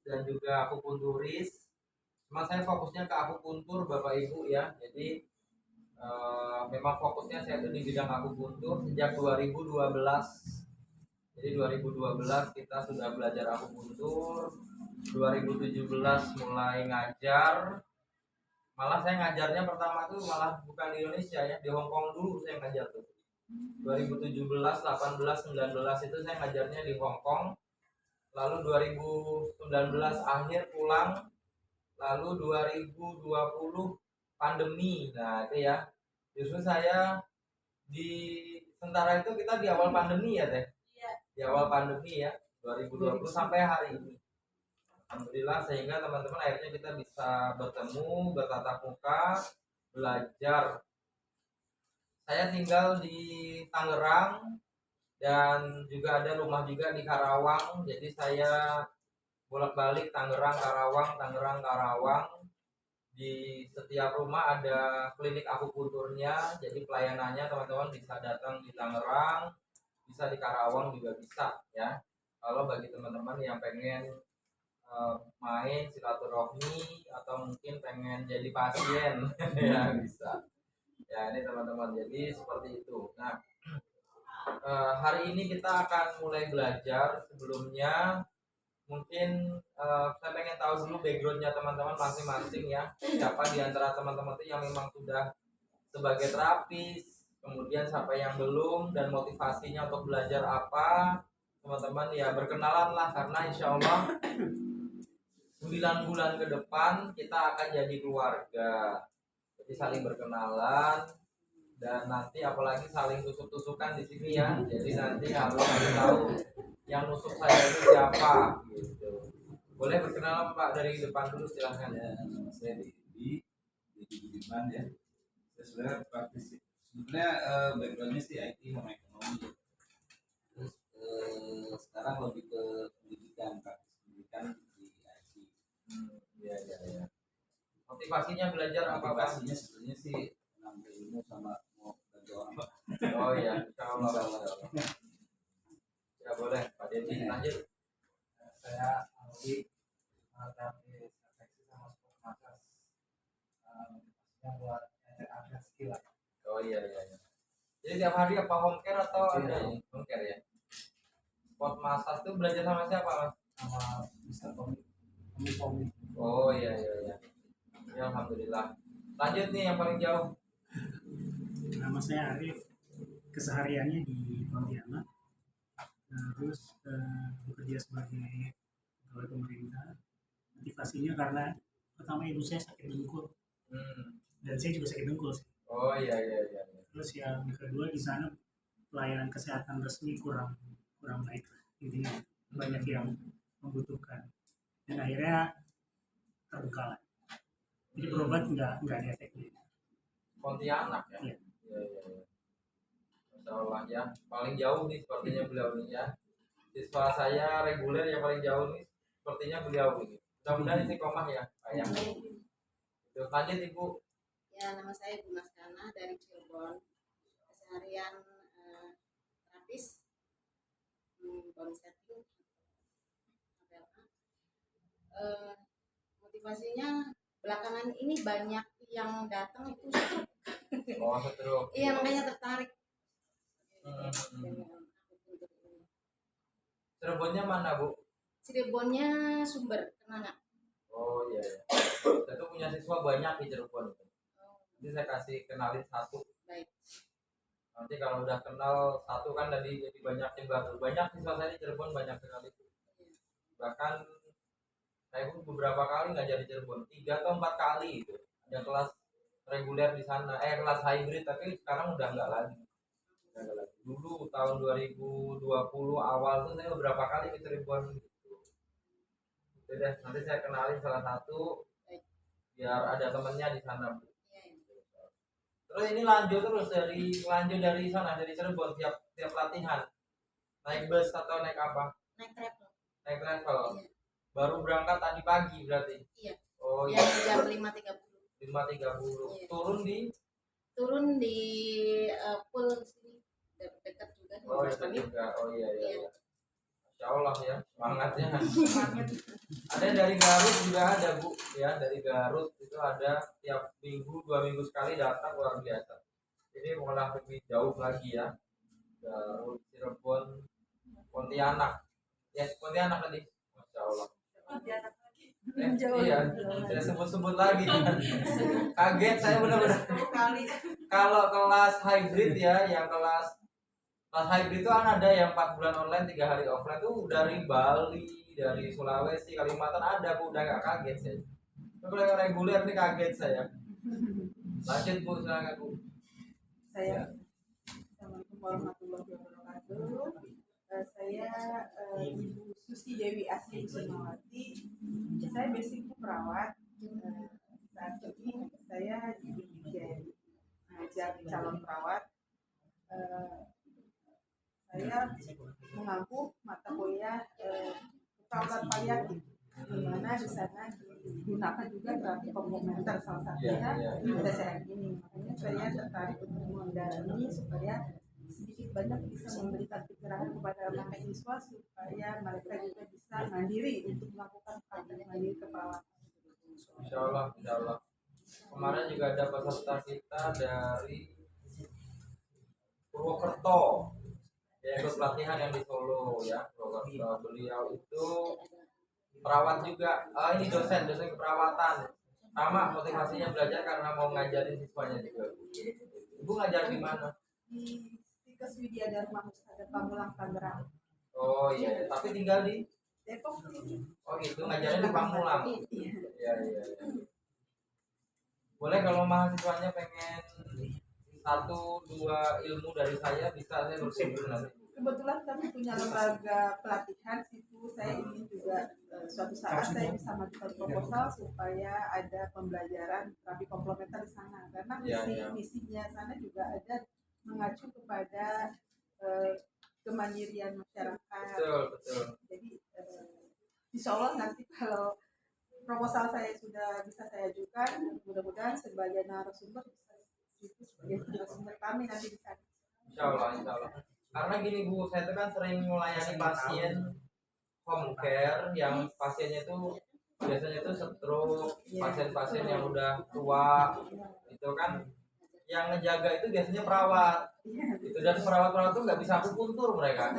dan juga akupunturis. Cuma saya fokusnya ke akupuntur Bapak Ibu ya. Jadi memang fokusnya saya itu di bidang akupuntur sejak 2012. Jadi 2012 kita sudah belajar akupuntur, 2017 mulai ngajar. Malah saya ngajarnya pertama tuh malah bukan di Indonesia ya, di Hong Kong dulu saya ngajar tuh. 2017, 18, 19 itu saya ngajarnya di Hong Kong. Lalu 2019 akhir pulang. Lalu 2020 pandemi. Nah, itu ya. Justru saya di sementara itu kita di awal pandemi ya, Teh. Di awal pandemi ya, 2020 sampai hari ini. Alhamdulillah sehingga teman-teman akhirnya kita bisa bertemu, bertatap muka, belajar. Saya tinggal di Tangerang dan juga ada rumah juga di Karawang. Jadi saya bolak-balik Tangerang Karawang, Tangerang Karawang. Di setiap rumah ada klinik akupunturnya. Jadi pelayanannya teman-teman bisa datang di Tangerang, bisa di Karawang juga bisa ya. Kalau bagi teman-teman yang pengen main silaturahmi atau mungkin pengen jadi pasien ya bisa ya, ini teman-teman. Jadi seperti itu. Nah, hari ini kita akan mulai belajar. Sebelumnya mungkin saya pengen tahu dulu backgroundnya teman-teman masing-masing ya. Siapa di antara teman-teman itu yang memang sudah sebagai terapis, kemudian siapa yang belum, dan motivasinya untuk belajar apa. Teman-teman ya berkenalan lah, karena insya Allah 9 bulan ke depan kita akan jadi keluarga. Jadi saling berkenalan dan nanti apalagi saling tusuk-tusukan di sini ya. Jadi nanti harus tahu yang nusuk saya itu siapa gitu. Boleh berkenalan Pak dari depan dulu silahkan. Ya, nama saya Dedi Budiman ya. Saya sebenarnya praktisi. Sebenarnya backgroundnya sih IT sama ekonomi. Terus sekarang lebih ke pendidikan, praktis pendidikan di IT. Iya iya iya. Motivasinya belajar apa Pak? Motivasinya sebenarnya sih nambah ilmu sama mau bantu orang Pak. Oh iya, insya Allah. Ya boleh Pak Dedi lanjut. Saya Alwi, terapis afeksi sama sport massage. Yang buat ada skill. Oh iya iya iya. Jadi tiap hari apa home care atau ada home care ya? Sport massage tuh belajar sama siapa Mas? Sama Mister Tommy. Oh iya iya iya. Ya alhamdulillah. Lanjut nih yang paling jauh. Nama saya Arif, kesehariannya di Pontianak, terus bekerja sebagai pegawai pemerintah. Motivasinya karena pertama ibu saya sakit dengkul, dan saya juga sakit dengkul sih. Oh iya iya iya. Terus yang kedua di sana pelayanan kesehatan resmi kurang baik lah, intinya banyak yang membutuhkan, dan akhirnya terbengkalai. Jadi berobat nggak ada efeknya. Pontianak ya. Iya. Iya iya iya. Masya Allah ya. Paling jauh nih sepertinya beliau nih ya. Siswa saya reguler yang paling jauh nih sepertinya beliau ini. Mudah-mudahan istiqomah ya ayah. Lanjut Ibu. Ya, nama saya Ibu Maskana dari Cirebon. Keseharian terapis, body setting, motivasinya belakangan ini banyak yang datang itu stroke. Oh stroke. Iya, makanya tertarik. Cirebonnya mana Bu? Cirebonnya Sumber Kenanga. Oh iya iya. Saya tuh punya siswa banyak di Cirebon. Nanti saya kasih kenalin satu. Baik. Nanti kalau udah kenal satu kan jadi banyak yang baru. Banyak siswa saya di Cirebon banyak sekali. Bahkan saya pun beberapa kali ngajar di Cirebon, 3 atau 4 kali itu. Ada kelas reguler di sana, kelas hybrid, tapi sekarang udah enggak lagi. Dulu tahun 2020 awal tuh saya beberapa kali ke Cirebon gitu. Itu deh, nanti saya kenalin salah satu biar ada temennya di sana. Terus ini lanjut dari sana, dari Cirebon tiap latihan. Naik bus atau naik apa? Naik travel. Naik travel. Iya. Baru berangkat tadi pagi berarti. Iya. Oh ya, iya. Jam 5.30. 5.30. Iya. Turun di Pool sini dekat juga. Oh iya juga. Oh iya iya. Iya. Masya Insya Allah ya, semangatnya. Ada yang dari Garut juga ada Bu, ya dari Garut itu ada tiap minggu 2 minggu sekali datang, luar biasa. Ini malah lebih jauh lagi ya, Garut, Cirebon, Pontianak, ya Pontianak tadi, Masya Allah. Iya, saya sebut-sebut lagi. Kaget saya benar-benar. Kalau kelas hybrid ya, yang kelas hybrid itu kan ada yang 4 bulan online 3 hari offline tuh dari Bali, dari Sulawesi, Kalimantan ada Bu, udah nggak kaget saya. Kalau yang reguler nih kaget saya. Lanjut Bu, silakan Bu. Saya Assalamualaikum warahmatullahi wabarakatuh. Saya Ibu Susi Dewi Asri Kusumawati. Saya basicnya perawat. Saat ini saya jadi ngajar calon perawat. Saya mengampu mata kuliah perawatan paliatif, di mana di sana digunakan juga terapi komplementer salah satunya TCM ini. Makanya saya tertarik untuk mendalami supaya sedikit banyak bisa memberikan pencerahan kepada mahasiswa supaya mereka juga bisa mandiri untuk melakukan praktek mandiri keperawatan. Insya Allah, Insya Allah. Kemarin juga ada peserta kita dari Purwokerto, ya ikut pelatihan yang di Solo ya, Purwokerto. Beliau itu perawat juga, ini dosen keperawatan. Sama motivasinya belajar karena mau ngajarin siswanya juga. Ibu ngajar di mana? Di Stikes Widya Dharma Husada Pamulang Tangerang. Oh iya, tapi tinggal di Depok ini. Oh gitu, ngajarnya di Pamulang. Iya iya. Boleh kalau mahasiswanya pengen 1-2 ilmu dari saya, bisa saya bersih nanti. Kebetulan kami punya lembaga pelatihan situ. Saya ingin juga suatu saat saya bisa majukan proposal supaya ada pembelajaran terapi komplementer di sana, karena misinya sana juga ada mengacu kepada kemandirian masyarakat. Betul. Jadi insya Allah nanti kalau proposal saya sudah bisa saya ajukan, mudah-mudahan sebagai narasumber bisa itu sebagai narasumber kami nanti di sana. Insya Allah. Karena gini Bu, saya itu kan sering melayani pasien home care yang pasiennya itu biasanya itu stroke, pasien-pasien yang udah tua, itu kan yang ngejaga itu biasanya perawat. Itu dan perawat-perawat itu nggak bisa akupuntur mereka.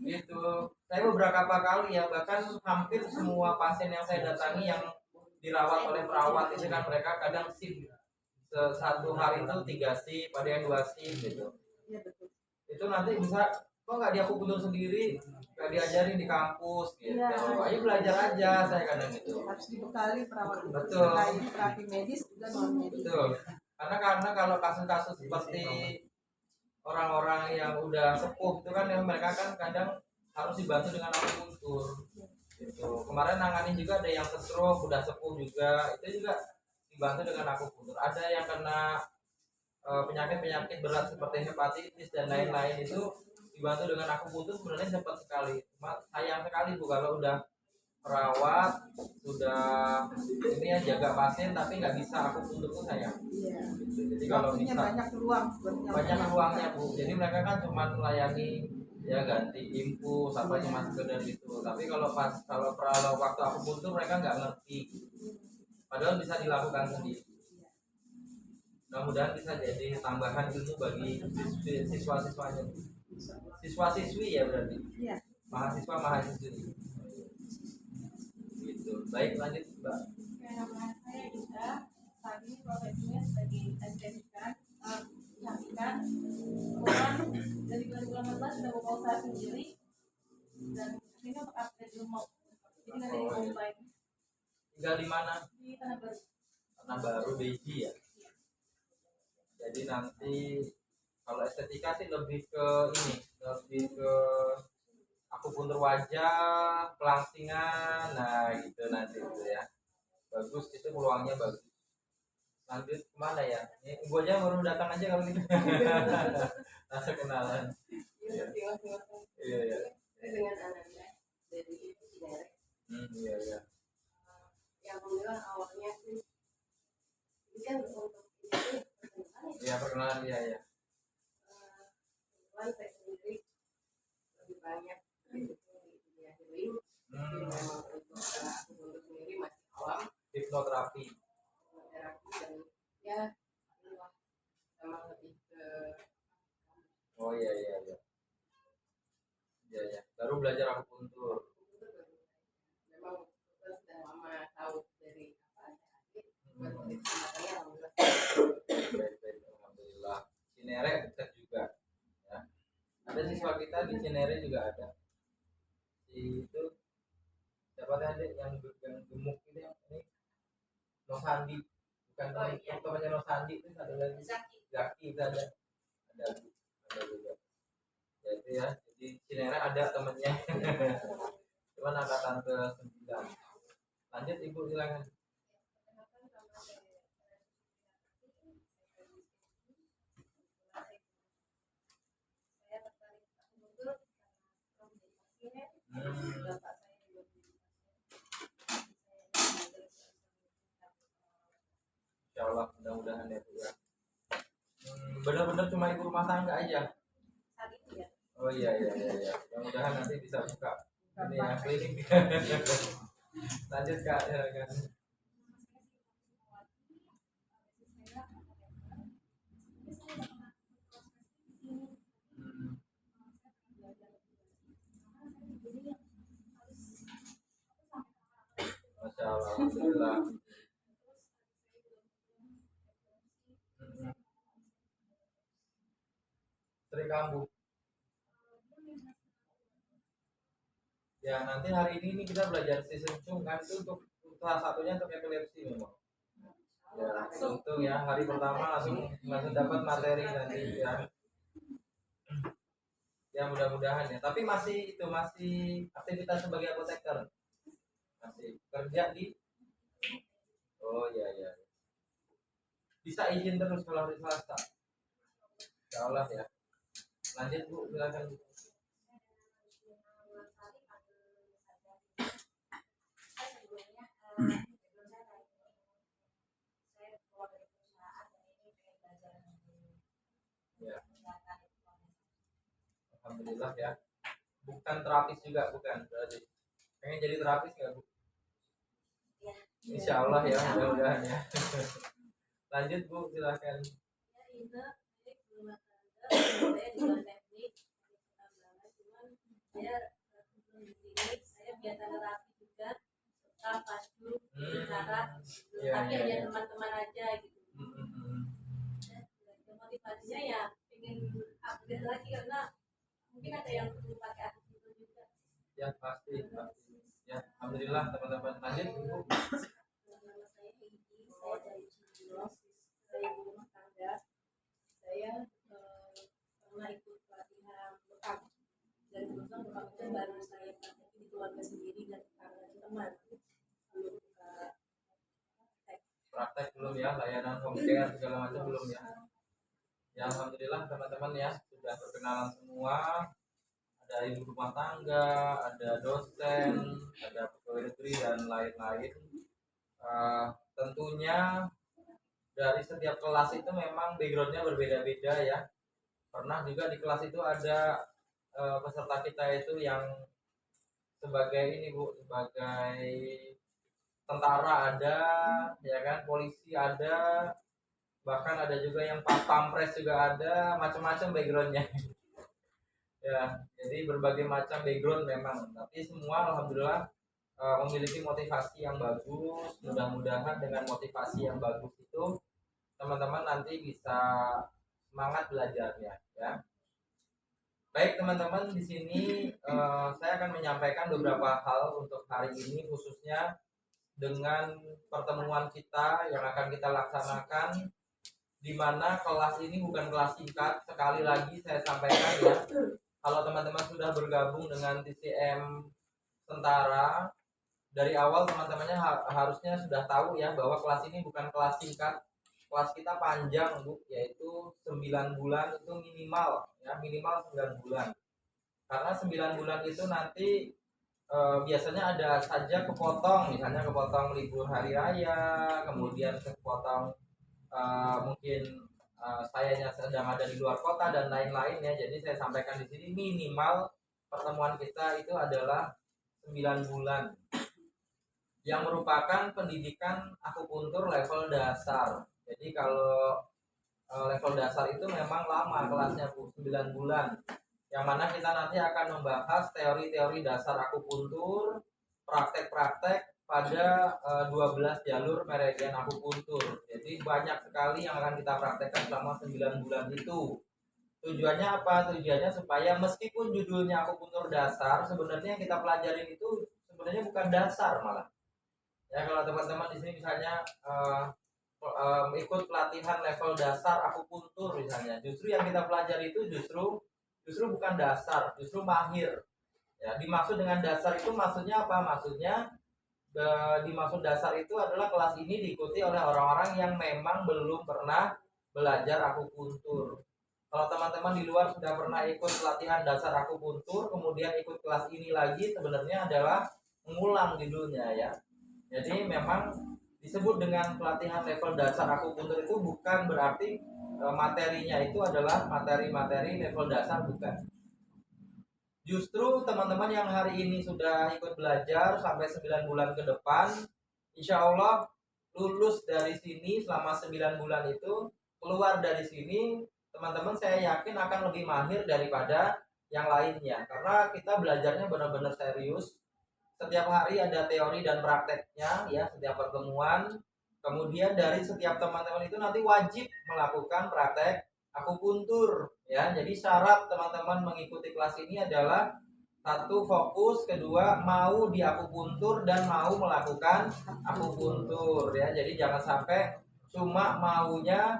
Itu saya beberapa kali ya, bahkan hampir semua pasien yang saya datangi yang dirawat oleh perawat itu kan mereka kadang shift, satu hari itu 3 shift, ada yang 2 shift gitu. Itu nanti bisa kok nggak diakupuntur sendiri, nggak diajarin di kampus gitu. Ayo belajar aja, saya kadang gitu. Harus dibekali perawat. Betul. Terapi medis juga non medis. Betul. Karena kalau kasus-kasus seperti orang-orang yang udah sepuh itu kan yang mereka kan kadang harus dibantu dengan akupuntur. Gitu. Kemarin nanganin juga ada yang stroke udah sepuh juga, itu juga dibantu dengan akupuntur. Ada yang kena penyakit-penyakit berat seperti hepatitis dan lain-lain itu dibantu dengan akupuntur sebenarnya cepat sekali. Cuma sayang sekali Bu kalau udah perawat sudah ini ya jaga pasien tapi nggak bisa akupuntur tuh sayang. Jadi kalau bisa banyak ruangnya Bu. Jadi mereka kan cuma melayani ya ganti infus apa cuma sekedar itu. Tapi kalau waktu akupuntur mereka nggak ngerti. Padahal bisa dilakukan sendiri. Mudah-mudahan bisa jadi tambahan ilmu bagi siswa-siswanya. Siswa-siswi ya berarti. Iya. Mahasiswa-mahasiswi. Gitu. Baik, lanjut Mbak. Nama saya Ida. Saat ini profesinya sebagai estetika. Kemudian dari 2018 sudah buka usaha sendiri dan ini untuk update ilmu. Jadi dari online. Tinggal di mana? Di Tanah Baru. Tanah Baru Beji ya. Jadi nanti kalau estetika sih lebih ke akupuntur wajah, pelangsingan, nah gitu nanti itu ya. Bagus, itu peluangnya bagus. Lanjut kemana ya? Ini ibu aja baru datang aja kalau gitu. Langsung kenalan. Iya. Dengan Ananda dari Cidirect. Iya. Yang alhamdulillah awalnya sih ini kan untuk ini Iya perkenalan ya. Kebetulan saya sendiri lebih banyak di Jadi memang untuk aku untuk sendiri masih awam Hipnoterapi. terapi dan ya inilah memang lebih ke Oh iya iya iya. Iya ya. Baru belajar akupuntur. memang terus dan mama tahu dari apa buat Hmm. makanya alhamdulillah. Baik baik alhamdulillah. Cinere dekat juga. Ya. Ada siswa kita di Cinere juga ada. Si itu siapa tadi yang gemuk ini ini Nosandi bukan Oh, iya. temannya Nosandi itu ada lagi Zaki Zaki itu ada juga ya itu ya jadi Cinere ada temennya cuman angkatan ke 9. Lanjut ibu silakan. saya tertarik akupuntur karena menjadi pasien Hmm, bapak saya juga menjadi pasien Insya Allah mudah-mudahan ya bu ya. Benar-benar cuma ibu rumah tangga aja. saat itu ya Oh iya iya iya iya. Mudah-mudahan nanti bisa buka ini ya klinik. Lanjut kak silakan. Hmm, Masya Allah alhamdulillah. Hmm, Sering kambuh. Ya nanti hari ini nih kita belajar season cung kan itu untuk salah satunya untuk epilepsi memang. Ya langsung tuh ya hari pertama langsung dapat materi nanti ya. Ya mudah-mudahan ya. Tapi masih aktivitas sebagai apoteker. Masih kerja di. Oh iya iya. Bisa izin terus kalau hari Selasa. Insya Allah ya. Lanjut bu silakan. Ya. Alhamdulillah ya. Bukan terapis juga bukan berarti. Pengen jadi terapis nggak bu? Insya Allah ya mudah-mudahan ya. Lanjut bu silakan. saya juga teknik cuman saya biasa terapi juga serta pasdu cara Iya, tapi iya, hanya iya. teman-teman aja gitu motivasinya ya pengen upgrade lagi karena mungkin ada yang perlu pakai aku juga Ya pasti. Ya alhamdulillah teman-teman. Lanjut bu. nama saya Heidi saya dari Cibilos saya ibu rumah tangga saya pernah ikut pelatihan bekam dan kebetulan bekam itu baru saya praktek di keluarga sendiri dan tetangga dan teman belum Praktek belum ya layanan home care segala macam belum ya. Ya alhamdulillah teman-teman ya sudah perkenalan semua. Ada ibu rumah tangga, ada dosen, ada pegawai negeri dan lain-lain. Tentunya dari setiap kelas itu memang backgroundnya berbeda-beda ya. Pernah juga di kelas itu ada peserta kita itu yang sebagai ini bu, sebagai tentara ada, ya kan, polisi ada, bahkan ada juga yang pas pampres juga ada, macam-macam backgroundnya. Ya, jadi berbagai macam background memang, tapi semua alhamdulillah memiliki motivasi yang bagus. Mudah-mudahan dengan motivasi yang bagus itu teman-teman nanti bisa semangat belajarnya ya. Baik teman-teman, di sini saya akan menyampaikan beberapa hal untuk hari ini khususnya dengan pertemuan kita yang akan kita laksanakan, di mana kelas ini bukan kelas singkat. Sekali lagi saya sampaikan ya, kalau teman-teman sudah bergabung dengan TCM Tentara, dari awal teman-temannya harusnya sudah tahu ya bahwa kelas ini bukan kelas singkat. Kelas kita panjang bu, yaitu 9 bulan itu minimal ya, minimal 9 bulan. Karena 9 bulan itu nanti biasanya ada saja kepotong, misalnya kepotong libur hari raya, kemudian kepotong mungkin sayanya sedang ada di luar kota dan lain-lain ya. Jadi saya sampaikan di sini minimal pertemuan kita itu adalah 9 bulan yang merupakan pendidikan akupuntur level dasar. Jadi kalau level dasar itu memang lama kelasnya Bu, 9 bulan. Yang mana kita nanti akan membahas teori-teori dasar akupuntur, praktek-praktek pada 12 jalur meridian akupuntur. Jadi banyak sekali yang akan kita praktekkan selama 9 bulan itu. Tujuannya apa? Tujuannya supaya meskipun judulnya akupuntur dasar, sebenarnya yang kita pelajarin itu sebenarnya bukan dasar malah. Ya kalau teman-teman di sini misalnya ikut pelatihan level dasar akupuntur misalnya, justru yang kita pelajari itu justru bukan dasar, justru mahir. Ya, dimaksud dengan dasar itu maksudnya apa? Maksudnya dimaksud dasar itu adalah kelas ini diikuti oleh orang-orang yang memang belum pernah belajar akupuntur. Kalau teman-teman di luar sudah pernah ikut pelatihan dasar akupuntur, kemudian ikut kelas ini lagi, sebenarnya adalah mengulang judulnya ya. Jadi memang disebut dengan pelatihan level dasar akupuntur itu bukan berarti materinya itu adalah materi-materi level dasar, bukan. Justru teman-teman yang hari ini sudah ikut belajar sampai 9 bulan ke depan, insya Allah lulus dari sini selama 9 bulan itu, keluar dari sini, teman-teman saya yakin akan lebih mahir daripada yang lainnya. Karena kita belajarnya benar-benar serius. Setiap hari ada teori dan prakteknya ya, setiap pertemuan. Kemudian dari setiap teman-teman itu nanti wajib melakukan praktek akupuntur ya. Jadi syarat teman-teman mengikuti kelas ini adalah satu, fokus, kedua mau di akupuntur dan mau melakukan akupuntur ya. Jadi jangan sampai cuma maunya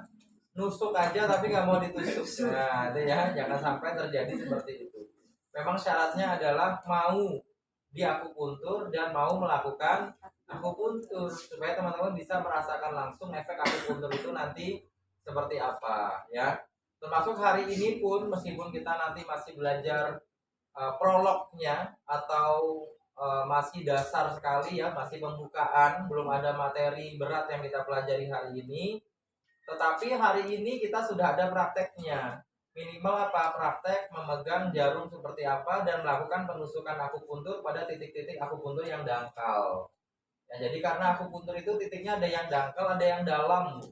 nusuk aja tapi nggak mau ditusuk. Nah, itu ya, jangan sampai terjadi seperti itu. Memang syaratnya adalah mau di akupuntur dan mau melakukan akupuntur supaya teman-teman bisa merasakan langsung efek akupuntur itu nanti seperti apa ya. Termasuk hari ini pun meskipun kita nanti masih belajar prolognya atau masih dasar sekali ya, masih pembukaan, belum ada materi berat yang kita pelajari hari ini, tetapi hari ini kita sudah ada prakteknya. Minimal apa? Praktek memegang jarum seperti apa dan melakukan penusukan akupuntur pada titik-titik akupuntur yang dangkal. Ya, jadi karena akupuntur itu titiknya ada yang dangkal, ada yang dalam.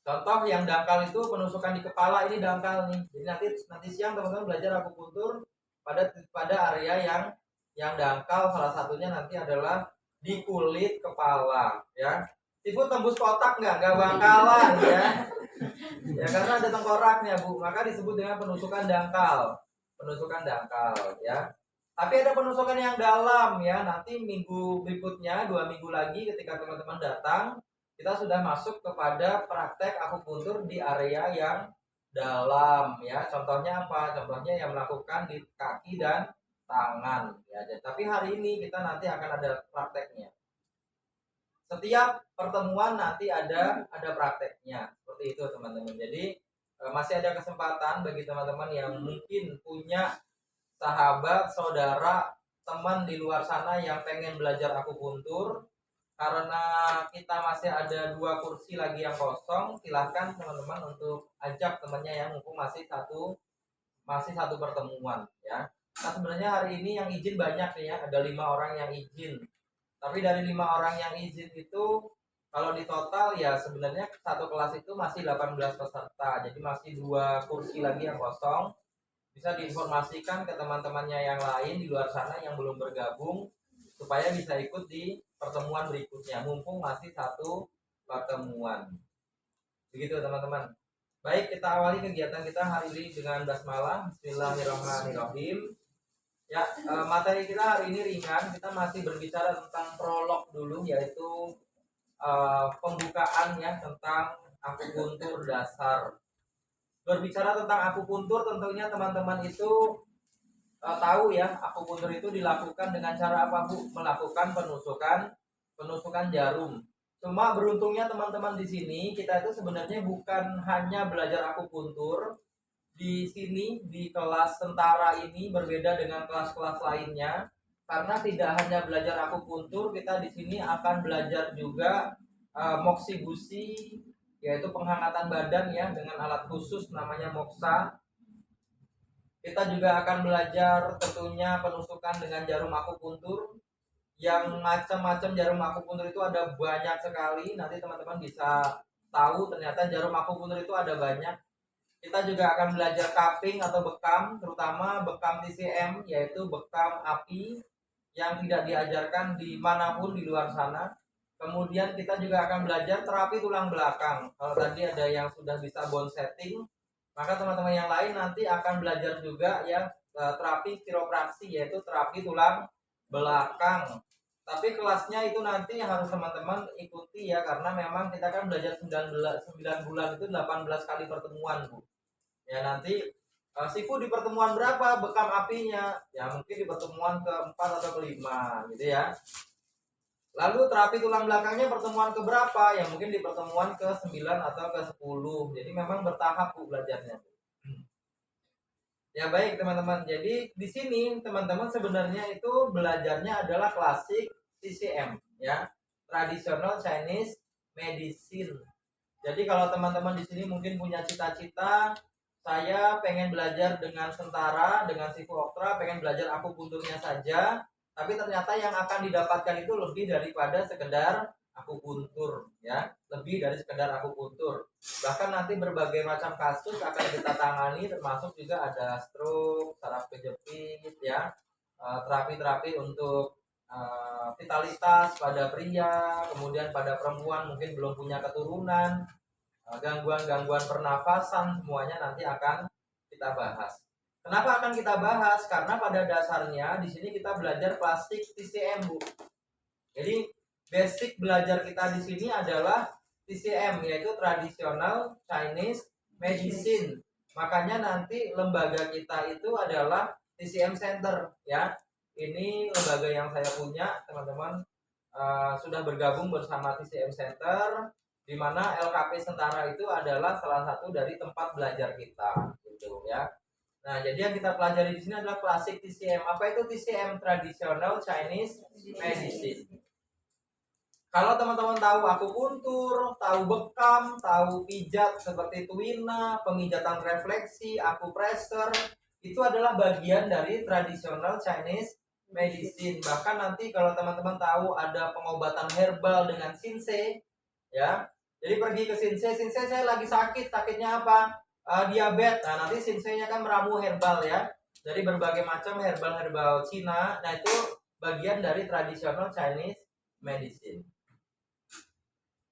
Contoh yang dangkal itu penusukan di kepala, ini dangkal nih. Jadi nanti siang teman-teman belajar akupuntur pada area yang dangkal. Salah satunya nanti adalah di kulit kepala, ya. Ibu tembus kotak nggak bakalan ya. Ya karena ada tengkoraknya Bu, maka disebut dengan penusukan dangkal. Penusukan dangkal ya. Tapi ada penusukan yang dalam ya. Nanti minggu berikutnya, 2 minggu lagi ketika teman-teman datang, kita sudah masuk kepada praktek akupuntur di area yang dalam ya. Contohnya apa? Contohnya yang melakukan di kaki dan tangan ya. Tapi hari ini kita nanti akan ada prakteknya. Setiap pertemuan nanti ada prakteknya seperti itu teman-teman. Jadi masih ada kesempatan bagi teman-teman yang mungkin punya sahabat, saudara, teman di luar sana yang pengen belajar akupuntur. Karena kita masih ada 2 kursi lagi yang kosong, silahkan teman-teman untuk ajak temannya yang mumpung masih satu pertemuan ya. Nah sebenarnya hari ini yang izin banyak nih ya, ada 5 orang yang izin. Tapi dari 5 orang yang izin itu, kalau di total ya sebenarnya satu kelas itu masih 18 peserta. Jadi masih 2 kursi lagi yang kosong. Bisa diinformasikan ke teman-temannya yang lain di luar sana yang belum bergabung, supaya bisa ikut di pertemuan berikutnya. Mumpung masih satu pertemuan. Begitu teman-teman. Baik, kita awali kegiatan kita hari ini dengan basmalah. Bismillahirrahmanirrahim. Ya, materi kita hari ini ringan. Kita masih berbicara tentang prolog dulu, yaitu pembukaan ya tentang akupuntur dasar. Berbicara tentang akupuntur, tentunya teman-teman itu tahu ya, akupuntur itu dilakukan dengan cara apa Bu? Melakukan penusukan jarum. Cuma beruntungnya teman-teman di sini kita itu sebenarnya bukan hanya belajar akupuntur. Di sini di kelas tentara ini berbeda dengan kelas-kelas lainnya karena tidak hanya belajar akupuntur, kita di sini akan belajar juga moksibusi, yaitu penghangatan badan ya dengan alat khusus namanya moksa. Kita juga akan belajar tentunya penusukan dengan jarum akupuntur. Yang macam-macam jarum akupuntur itu ada banyak sekali. Nanti teman-teman bisa tahu ternyata jarum akupuntur itu ada banyak. Kita juga akan belajar cupping atau bekam, terutama bekam TCM, yaitu bekam api yang tidak diajarkan dimanapun di luar sana. Kemudian kita juga akan belajar terapi tulang belakang. Kalau tadi ada yang sudah bisa bone setting, maka teman-teman yang lain nanti akan belajar juga ya terapi kiropraksi, yaitu terapi tulang belakang. Tapi kelasnya itu nanti harus teman-teman ikuti ya, karena memang kita kan belajar 9 bulan itu 18 kali pertemuan, Bu. Ya nanti Sifu di pertemuan berapa bekam apinya? Ya mungkin di pertemuan keempat atau kelima gitu ya. Lalu terapi tulang belakangnya pertemuan ke berapa? Ya mungkin di pertemuan ke-9 atau ke-10. Jadi memang bertahap Bu belajarnya. Ya baik teman-teman. Jadi di sini teman-teman sebenarnya itu belajarnya adalah klasik TCM ya, traditional Chinese medicine. Jadi kalau teman-teman di sini mungkin punya cita-cita, saya pengen belajar dengan Sentara, dengan Sifu Oktra, pengen belajar akupunturnya saja, tapi ternyata yang akan didapatkan itu lebih daripada sekedar akupuntur ya, lebih dari sekedar akupuntur. Bahkan nanti berbagai macam kasus akan kita tangani, termasuk juga ada stroke, saraf kejepit ya, terapi-terapi untuk vitalitas pada pria, kemudian pada perempuan mungkin belum punya keturunan, gangguan-gangguan pernafasan, semuanya nanti akan kita bahas. Kenapa akan kita bahas? Karena pada dasarnya di sini kita belajar plastik TCM, Bu. Jadi basic belajar kita di sini adalah TCM, yaitu traditional Chinese medicine. Makanya nanti lembaga kita itu adalah TCM Center ya. Ini lembaga yang saya punya, teman-teman sudah bergabung bersama TCM Center, di mana LKP Sentara itu adalah salah satu dari tempat belajar kita, gitu ya. Nah, jadi yang kita pelajari di sini adalah klasik TCM. Apa itu TCM? Traditional Chinese Medicine. Kalau teman-teman tahu akupuntur, tahu bekam, tahu pijat seperti tuina, pemijatan refleksi, akupressor, itu adalah bagian dari traditional Chinese medicine. Bahkan nanti kalau teman-teman tahu ada pengobatan herbal dengan Shinsei ya. Jadi pergi ke Shinsei, saya lagi sakit, sakitnya apa? Diabetes. Nah, nanti Shinsei-nya kan meramu herbal ya. Dari berbagai macam herbal-herbal Cina. Nah, itu bagian dari traditional Chinese medicine.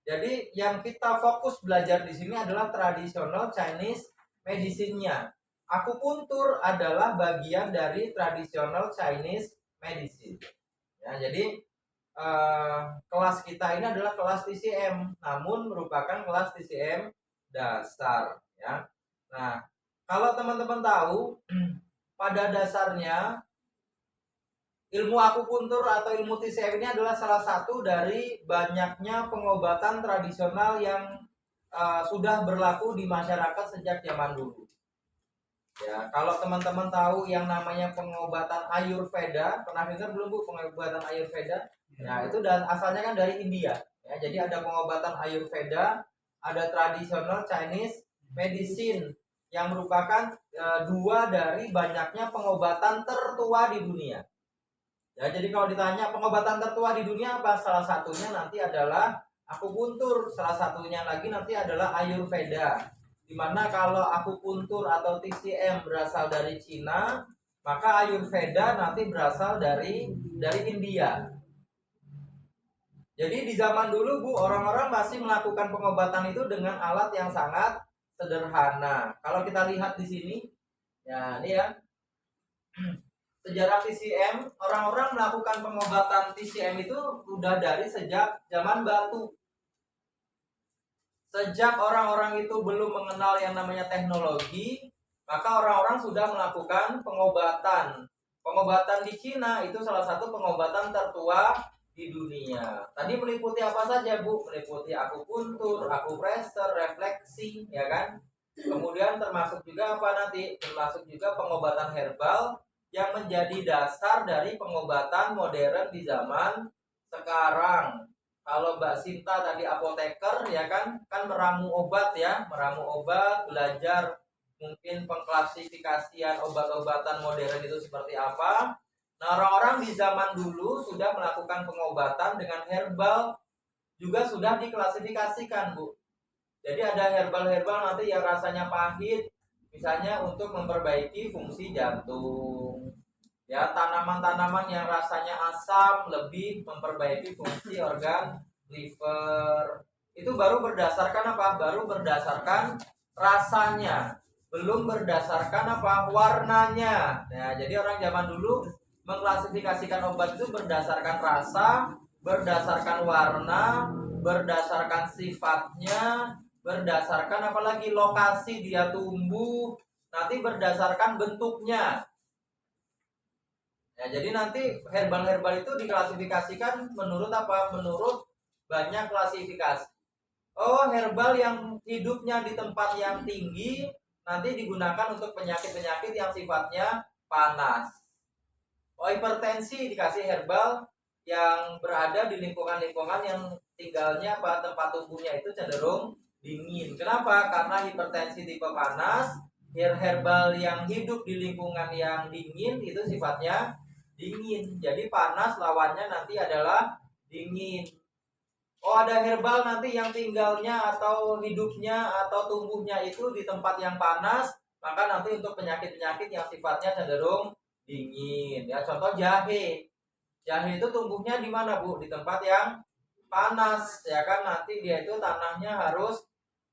Jadi yang kita fokus belajar di sini adalah traditional Chinese medicine-nya. Akupuntur adalah bagian dari traditional Chinese medicine. Ya, jadi kelas kita ini adalah kelas TCM, namun merupakan kelas TCM dasar. Ya. Nah, kalau teman-teman tahu, pada dasarnya ilmu akupuntur atau ilmu TCM ini adalah salah satu dari banyaknya pengobatan tradisional yang sudah berlaku di masyarakat sejak zaman dulu. Ya, kalau teman-teman tahu yang namanya pengobatan Ayurveda, pernah dengar belum Bu pengobatan Ayurveda? Ya, itu dan asalnya kan dari India. Ya, jadi ada pengobatan Ayurveda, ada traditional Chinese medicine yang merupakan dua dari banyaknya pengobatan tertua di dunia. Ya, jadi kalau ditanya pengobatan tertua di dunia apa? Salah satunya nanti adalah akupuntur, salah satunya lagi nanti adalah Ayurveda. Dimana kalau akupuntur atau TCM berasal dari Cina, maka Ayurveda nanti berasal dari India. Jadi di zaman dulu Bu, orang-orang masih melakukan pengobatan itu dengan alat yang sangat sederhana. Kalau kita lihat di sini, ya ini ya. Sejarah TCM, orang-orang melakukan pengobatan TCM itu udah dari sejak zaman batu. Sejak orang-orang itu belum mengenal yang namanya teknologi, maka orang-orang sudah melakukan pengobatan. Pengobatan di Cina itu salah satu pengobatan tertua di dunia. Tadi meliputi apa saja Bu? Meliputi akupuntur, akupressor, refleksi, ya kan? Kemudian termasuk juga apa nanti? Termasuk juga pengobatan herbal yang menjadi dasar dari pengobatan modern di zaman sekarang. Kalau Mbak Sinta tadi apoteker ya kan meramu obat ya, meramu obat, belajar mungkin pengklasifikasian obat-obatan modern itu seperti apa. Nah, orang-orang di zaman dulu sudah melakukan pengobatan dengan herbal juga sudah diklasifikasikan, Bu. Jadi ada herbal-herbal nanti yang rasanya pahit, misalnya untuk memperbaiki fungsi jantung. Ya, tanaman-tanaman yang rasanya asam lebih memperbaiki fungsi organ liver. Itu baru berdasarkan apa? Baru berdasarkan rasanya, belum berdasarkan apa? Warnanya. Nah, jadi orang zaman dulu mengklasifikasikan obat itu berdasarkan rasa, berdasarkan warna, berdasarkan sifatnya, berdasarkan apalagi lokasi dia tumbuh, nanti berdasarkan bentuknya. Ya, jadi nanti herbal-herbal itu diklasifikasikan menurut apa? Menurut banyak klasifikasi. Oh, herbal yang hidupnya di tempat yang tinggi nanti digunakan untuk penyakit-penyakit yang sifatnya panas. Oh, hipertensi dikasih herbal yang berada di lingkungan-lingkungan yang tinggalnya apa? Tempat tumbuhnya itu cenderung dingin. Kenapa? Karena hipertensi tipe panas, herbal yang hidup di lingkungan yang dingin itu sifatnya dingin. Jadi panas lawannya nanti adalah dingin. Oh, ada herbal nanti yang tinggalnya atau hidupnya atau tumbuhnya itu di tempat yang panas, maka nanti untuk penyakit-penyakit yang sifatnya cenderung dingin. Ya, contoh jahe. Jahe itu tumbuhnya di mana, Bu? Di tempat yang panas, ya kan? Nanti dia itu tanahnya harus,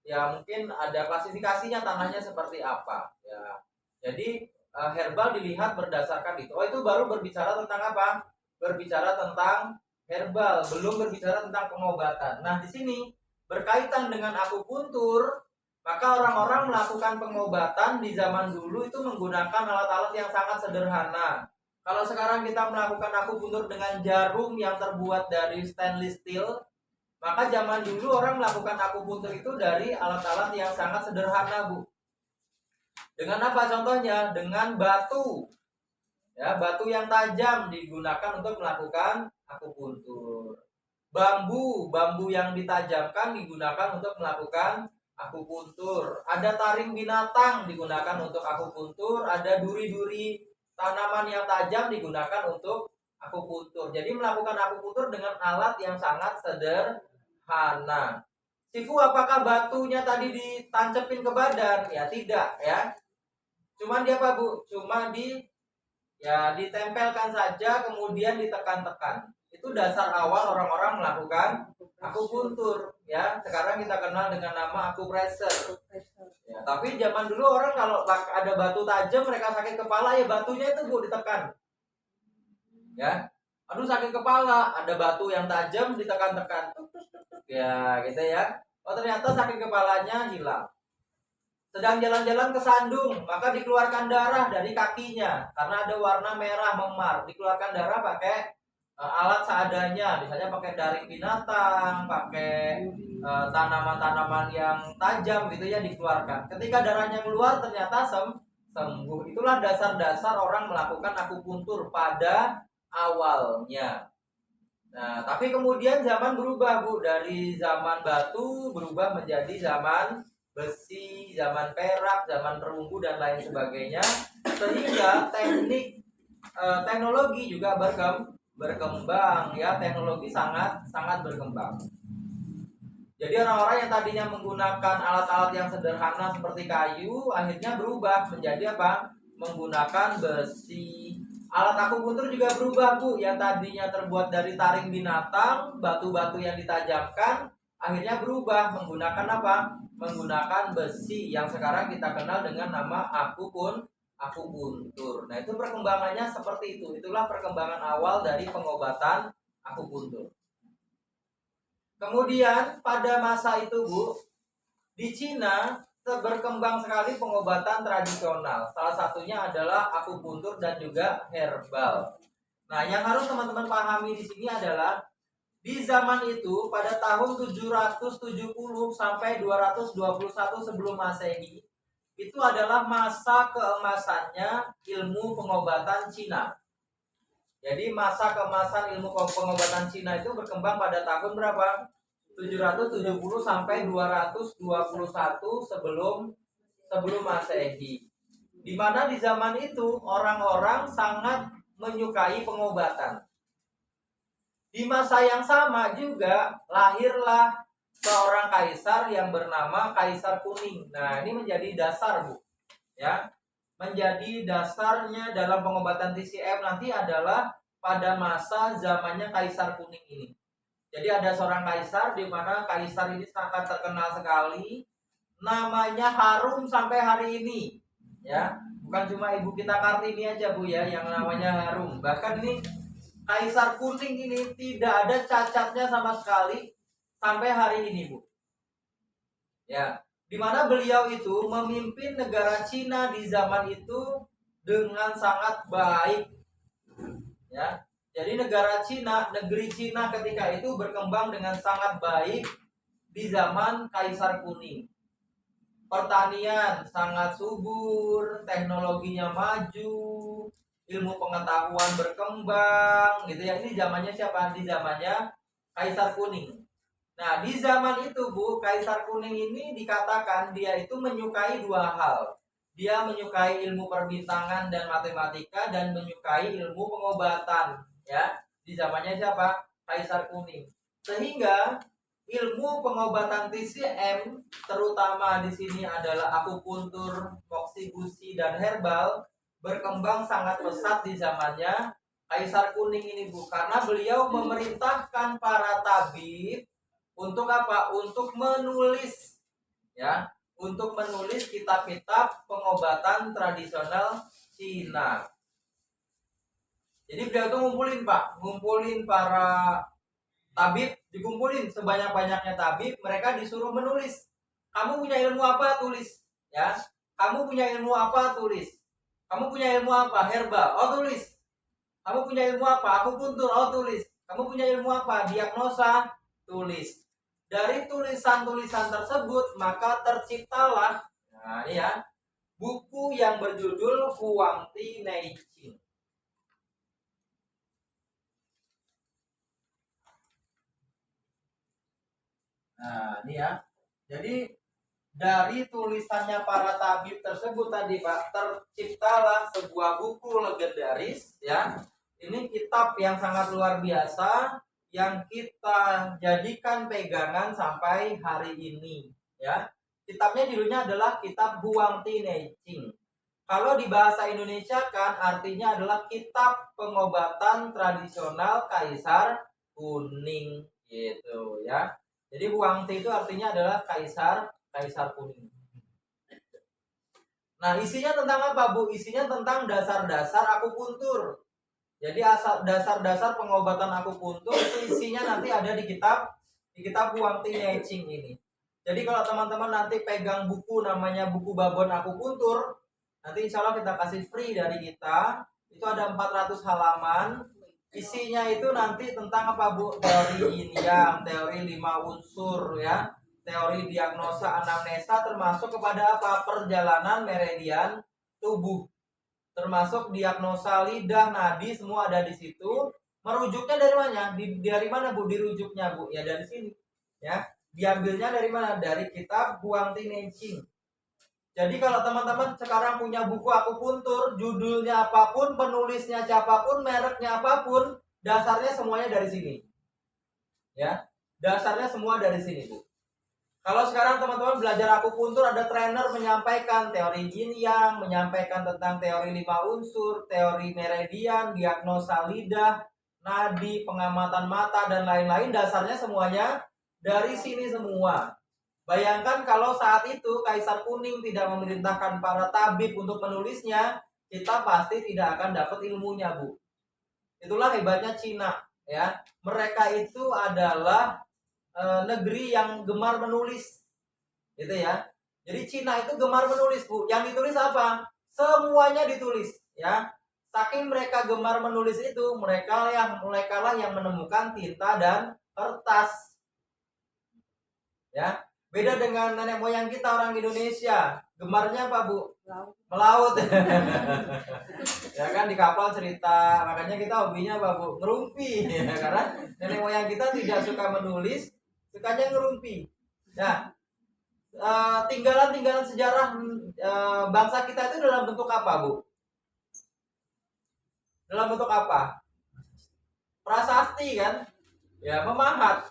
ya mungkin ada klasifikasinya tanahnya seperti apa. Ya, jadi herbal dilihat berdasarkan itu. Oh, itu baru berbicara tentang apa? Berbicara tentang herbal, belum berbicara tentang pengobatan. Nah, di sini berkaitan dengan akupuntur, maka orang-orang melakukan pengobatan di zaman dulu itu menggunakan alat-alat yang sangat sederhana. Kalau sekarang kita melakukan akupuntur dengan jarum yang terbuat dari stainless steel, maka zaman dulu orang melakukan akupuntur itu dari alat-alat yang sangat sederhana, Bu. Dengan apa contohnya? Dengan batu. Ya, batu yang tajam digunakan untuk melakukan akupuntur. Bambu yang ditajamkan digunakan untuk melakukan akupuntur. Ada taring binatang digunakan untuk akupuntur, ada duri-duri tanaman yang tajam digunakan untuk akupuntur. Jadi melakukan akupuntur dengan alat yang sangat sederhana. Sifu, apakah batunya tadi ditancepin ke badan? Ya tidak, ya. Cuman dia apa, Bu? Cuma ditempelkan saja, kemudian ditekan-tekan. Itu dasar awal orang-orang melakukan akupuntur, ya. Sekarang kita kenal dengan nama akupressure. Ya, tapi zaman dulu orang kalau ada batu tajam mereka sakit kepala, ya batunya itu, Bu, ditekan. Ya. Aduh, sakit kepala, ada batu yang tajam ditekan-tekan. Ya, gitu ya. Oh, ternyata sakit kepalanya hilang. Sedang jalan-jalan ke Sandung, maka dikeluarkan darah dari kakinya karena ada warna merah memar. Dikeluarkan darah pakai alat seadanya, misalnya pakai taring binatang, pakai tanaman-tanaman yang tajam gitu ya, dikeluarkan. Ketika darahnya keluar ternyata sembuh. Itulah dasar-dasar orang melakukan akupuntur pada awalnya. Nah, tapi kemudian zaman berubah, Bu, dari zaman batu berubah menjadi zaman besi, zaman perak, zaman perunggu dan lain sebagainya, sehingga teknologi juga berkembang, ya. Teknologi sangat berkembang. Jadi orang-orang yang tadinya menggunakan alat-alat yang sederhana seperti kayu akhirnya berubah menjadi apa? Menggunakan besi. Alat akupuntur juga berubah, Bu, yang tadinya terbuat dari taring binatang, batu-batu yang ditajamkan akhirnya berubah menggunakan apa? Menggunakan besi yang sekarang kita kenal dengan nama akupuntur. Nah, itu perkembangannya seperti itu. Itulah perkembangan awal dari pengobatan akupuntur. Kemudian pada masa itu, Bu, di Cina berkembang sekali pengobatan tradisional. Salah satunya adalah akupuntur dan juga herbal. Nah, yang harus teman-teman pahami di sini adalah di zaman itu pada tahun 770 sampai 221 sebelum Masehi itu adalah masa keemasannya ilmu pengobatan Cina. Jadi masa keemasan ilmu pengobatan Cina itu berkembang pada tahun berapa? 770 sampai 221 sebelum sebelum Masehi. Di mana di zaman itu orang-orang sangat menyukai pengobatan. Di masa yang sama juga lahirlah seorang kaisar yang bernama Kaisar Kuning. Nah, ini menjadi dasar, Bu. Ya. Menjadi dasarnya dalam pengobatan TCM nanti adalah pada masa zamannya Kaisar Kuning ini. Jadi ada seorang kaisar di mana kaisar ini sangat terkenal sekali. Namanya harum sampai hari ini. Ya, bukan cuma Ibu kita Kartini aja, Bu, ya, yang namanya harum. Bahkan ini Kaisar Kuning ini tidak ada cacatnya sama sekali sampai hari ini, Bu. Ya, di mana beliau itu memimpin negara Cina di zaman itu dengan sangat baik. Ya. Jadi negeri Cina ketika itu berkembang dengan sangat baik di zaman Kaisar Kuning. Pertanian sangat subur, teknologinya maju, ilmu pengetahuan berkembang, gitu ya. Ini zamannya siapa? Di zamannya Kaisar Kuning. Nah, di zaman itu, Bu, Kaisar Kuning ini dikatakan dia itu menyukai dua hal. Dia menyukai ilmu perbintangan dan matematika dan menyukai ilmu pengobatan, ya. Di zamannya siapa? Kaisar Kuning. Sehingga ilmu pengobatan TCM terutama di sini adalah akupuntur, moksigusi dan herbal berkembang sangat pesat di zamannya Kaisar Kuning ini, Bu, karena beliau memerintahkan para tabib untuk apa? Untuk menulis, ya, untuk menulis kitab-kitab pengobatan tradisional Cina. Jadi beliau tuh ngumpulin para tabib, dikumpulin sebanyak-banyaknya tabib, mereka disuruh menulis. Kamu punya ilmu apa? Tulis, ya. Kamu punya ilmu apa? Tulis. Kamu punya ilmu apa? Herbal. Oh, tulis. Kamu punya ilmu apa? Akupuntur. Oh, tulis. Kamu punya ilmu apa? Diagnosa. Tulis. Dari tulisan-tulisan tersebut maka terciptalah, nah ini ya, buku yang berjudul Huangti Neijing. Nah, ini ya. Jadi dari tulisannya para tabib tersebut tadi, Pak, terciptalah sebuah buku legendaris, ya. Ini kitab yang sangat luar biasa yang kita jadikan pegangan sampai hari ini, ya. Kitabnya judulnya adalah Kitab Huangti Neijing. Kalau di bahasa Indonesia kan artinya adalah Kitab Pengobatan Tradisional Kaisar Kuning, gitu ya. Jadi Huangti itu artinya adalah Kaisar Kuning. Nah, isinya tentang apa, Bu? Isinya tentang dasar-dasar akupuntur. Jadi dasar-dasar pengobatan akupuntur itu isinya nanti ada di kitab Huangti Neijing ini. Jadi kalau teman-teman nanti pegang buku namanya buku babon akupuntur, nanti insya Allah kita kasih free dari kita. Itu ada 400 halaman. Isinya itu nanti tentang apa, Bu? Teori yin yang, teori 5 unsur, ya. Teori diagnosa anamnesa termasuk kepada apa? Perjalanan meridian tubuh. Termasuk diagnosa lidah, nadi, semua ada di situ. Merujuknya dari mana? Dari mana, Bu? Dirujuknya, Bu? Ya dari sini. Ya, diambilnya dari mana? Dari kitab Huangti Neijing. Jadi kalau teman-teman sekarang punya buku akupuntur, judulnya apapun, penulisnya siapapun, mereknya apapun, dasarnya semuanya dari sini. Ya, dasarnya semua dari sini, Bu. Kalau sekarang teman-teman belajar akupuntur, ada trainer menyampaikan teori yin yang, menyampaikan tentang teori 5 unsur, teori meridian, diagnosa lidah, nadi, pengamatan mata, dan lain-lain. Dasarnya semuanya dari sini semua. Bayangkan kalau saat itu Kaisar Kuning tidak memerintahkan para tabib untuk menulisnya, kita pasti tidak akan dapat ilmunya, Bu. Itulah hebatnya Cina, ya. Mereka itu adalah negeri yang gemar menulis, gitu ya. Jadi Cina itu gemar menulis, Bu. Yang ditulis apa? Semuanya ditulis, ya. Saking mereka gemar menulis itu, mereka lah yang menemukan tinta dan kertas, ya. Beda dengan nenek moyang kita orang Indonesia, gemarnya apa, Bu? Melaut. Ya kan, di kapal cerita, makanya kita hobinya apa, Bu? Ngerumpi, ya. Karena nenek moyang kita tidak suka menulis, sukanya ngerumpi. Nah, tinggalan-tinggalan sejarah bangsa kita itu dalam bentuk apa, Bu? Dalam bentuk apa? Prasasti kan? Ya, memahat.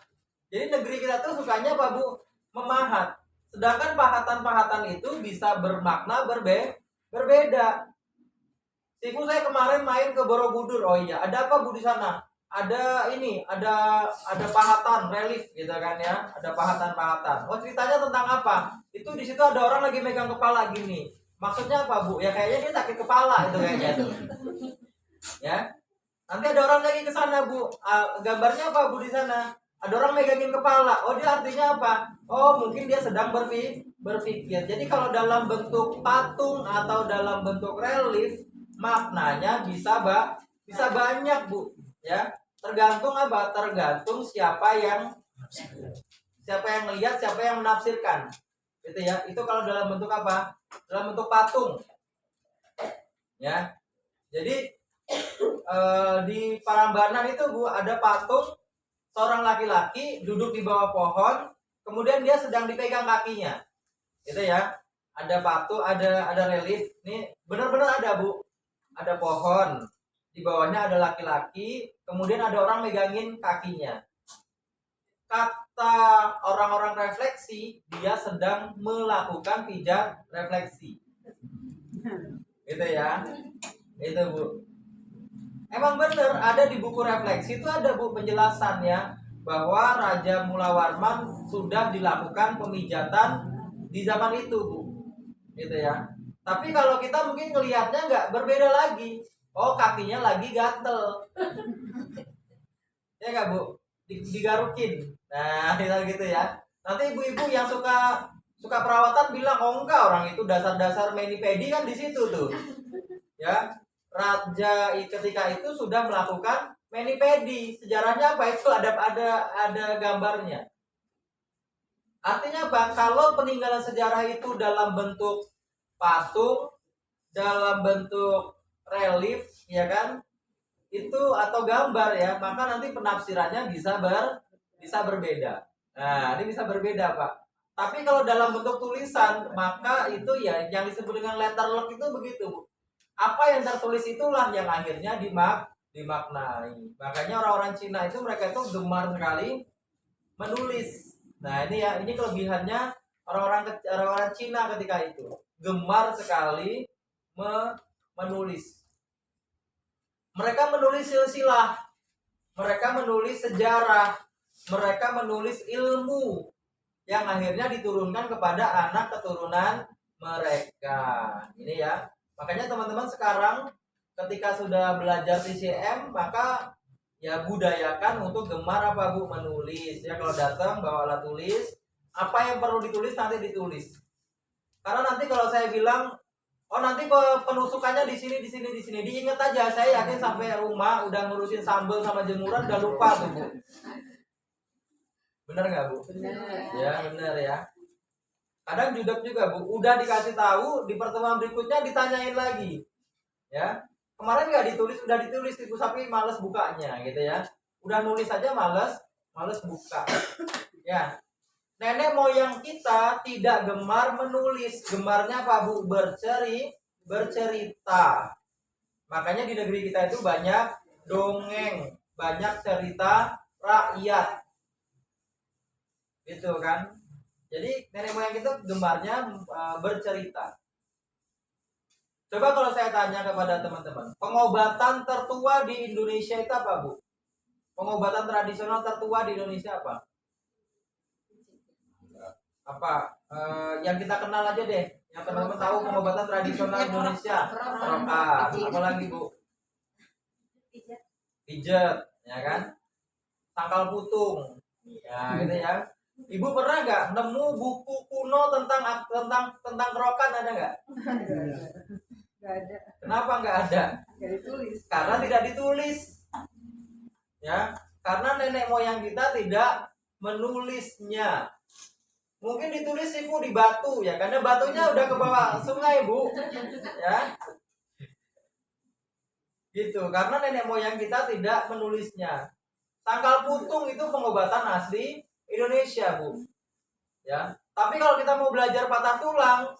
Jadi negeri kita tuh sukanya apa, Bu? Memahat. Sedangkan pahatan-pahatan itu bisa bermakna berbeda. Ibu saya kemarin main ke Borobudur. Oh iya, ada apa Bu di sana? Ada ini, ada pahatan relief gitu kan ya. Ada pahatan-pahatan. Oh, ceritanya tentang apa? Itu di situ ada orang lagi megang kepala gini. Maksudnya apa, Bu? Ya kayaknya dia sakit kepala itu kayaknya tuh. Ya. Nanti ada orang lagi ke sana, Bu. Gambarnya apa, Bu, di sana? Ada orang megangin kepala. Oh, dia artinya apa? Oh, mungkin dia sedang berpikir. Jadi kalau dalam bentuk patung atau dalam bentuk relief, maknanya bisa banyak, Bu. Ya. Tergantung apa? Tergantung siapa yang melihat, siapa yang menafsirkan. Gitu ya. Itu kalau dalam bentuk apa? Dalam bentuk patung. Ya. Jadi di Prambanan itu, Bu, ada patung seorang laki-laki duduk di bawah pohon, kemudian dia sedang dipegang kakinya. Gitu ya. Ada patung, ada relief. Nih benar-benar ada, Bu. Ada pohon, di bawahnya ada laki-laki, kemudian ada orang megangin kakinya. Kata orang-orang refleksi, dia sedang melakukan pijat refleksi. Gitu ya. Itu, Bu. Emang bener, ada di buku refleksi itu ada, Bu, penjelasannya bahwa Raja Mulawarman sudah dilakukan pemijatan di zaman itu, Bu. Gitu ya. Tapi kalau kita mungkin ngelihatnya nggak berbeda lagi. Oh, kakinya lagi gatel. Ya nggak, Bu? Digarukin. Nah, gitu ya. Nanti ibu-ibu yang suka perawatan bilang, oh enggak, orang itu dasar-dasar mani-pedi kan di situ tuh. Ya. Raja ketika itu sudah melakukan mani-pedi. Sejarahnya apa? Itu ada gambarnya. Artinya apa? Kalau peninggalan sejarah itu dalam bentuk patung, dalam bentuk relief, ya kan, itu atau gambar ya, maka nanti penafsirannya bisa berbeda. Nah, ini bisa berbeda, Pak. Tapi kalau dalam bentuk tulisan, maka itu ya yang disebut dengan letterlock itu begitu. Apa yang tertulis itulah yang akhirnya dimaknai. Makanya orang-orang Cina itu mereka itu gemar sekali menulis. Nah, ini ya, ini kelebihannya orang-orang Cina ketika itu. Gemar sekali menulis. Mereka menulis silsilah, mereka menulis sejarah, mereka menulis ilmu yang akhirnya diturunkan kepada anak keturunan mereka. Ini ya. Makanya teman-teman sekarang ketika sudah belajar TCM, maka ya budayakan untuk gemar apa, Bu, menulis. Ya kalau datang bawa alat tulis, apa yang perlu ditulis nanti ditulis. Karena nanti kalau saya bilang, oh nanti penusukannya di sini, diingat aja. Saya yakin sampai rumah udah ngurusin sambal sama jemuran udah lupa tuh, Bu. Bener nggak, Bu? Benar. Ya bener ya. Kadang juga, Bu, udah dikasih tahu, di pertemuan berikutnya ditanyain lagi. Ya. Kemarin nggak ditulis, udah ditulis Ibu, tapi males bukanya gitu ya. Udah nulis aja males buka. Ya. Nenek moyang kita tidak gemar menulis, gemarnya apa, Bu? Bercerita. Makanya di negeri kita itu banyak dongeng, banyak cerita rakyat. Gitu kan? Jadi nenek moyang kita gemarnya bercerita. Coba kalau saya tanya kepada teman-teman, pengobatan tertua di Indonesia itu apa, Bu? Pengobatan tradisional tertua di Indonesia apa? Yang kita kenal aja deh, yang teman-teman tahu pengobatan tradisional Indonesia. Rokat. Apa lagi, Bu? Pijet, ya kan? Tangkal putung. Ya, gitu ya. Ibu pernah nggak nemu buku kuno tentang kerokan, ada nggak? Nggak ada. Kenapa nggak ada? Nggak ditulis. Karena tidak ditulis. Ya, karena nenek moyang kita tidak menulisnya. Mungkin ditulis Ibu di batu ya, karena batunya udah ke bawah sungai, Bu. Ya. Gitu, karena nenek moyang kita tidak menulisnya. Tangkal putung itu pengobatan asli Indonesia, Bu. Ya. Tapi kalau kita mau belajar patah tulang,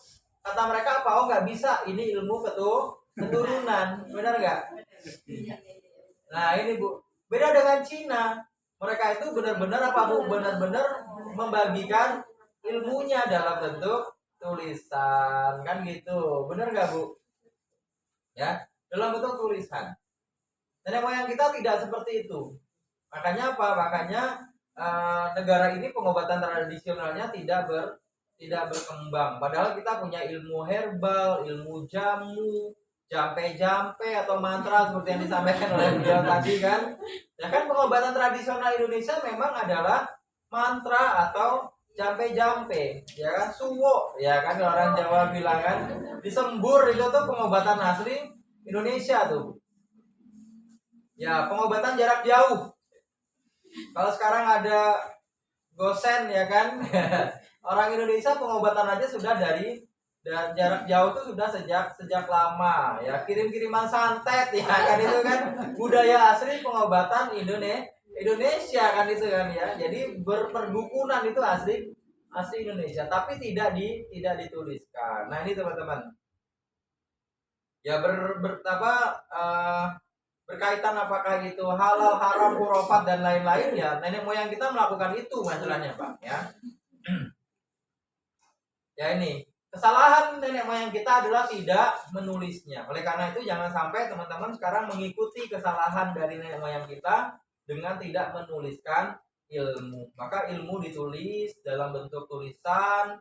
kata mereka apa? Oh nggak bisa, ini ilmu keturunan, benar nggak? Nah ini Bu, beda dengan Cina. Mereka itu benar-benar apa Bu? Benar-benar membagikan ilmunya dalam bentuk tulisan, kan gitu, benar nggak Bu? Ya, dalam bentuk tulisan. Nenek moyang kita tidak seperti itu. Makanya apa? Makanya negara ini pengobatan tradisionalnya tidak berkembang. Padahal kita punya ilmu herbal, ilmu jamu, jampe-jampe atau mantra seperti yang disampaikan oleh beliau tadi kan. Ya kan pengobatan tradisional Indonesia memang adalah mantra atau jampe-jampe, ya kan, suwo, ya kan orang Jawa bilang kan, disembur itu tuh pengobatan asli Indonesia tuh. Ya, pengobatan jarak jauh. Kalau sekarang ada gosen ya kan, orang Indonesia pengobatan aja sudah dari jarak jauh itu sudah sejak lama ya, kirim-kiriman santet ya kan, itu kan budaya asli pengobatan Indonesia kan itu kan ya. Jadi berperdukunan itu asli Indonesia, tapi tidak dituliskan. Nah ini teman-teman ya berkaitan apakah itu halal, haram, khurafat dan lain-lain ya. Nenek moyang kita melakukan itu masalahnya Pak ya. Ya ini kesalahan nenek moyang kita adalah tidak menulisnya. Oleh karena itu jangan sampai teman-teman sekarang mengikuti kesalahan dari nenek moyang kita dengan tidak menuliskan ilmu. Maka ilmu ditulis dalam bentuk tulisan,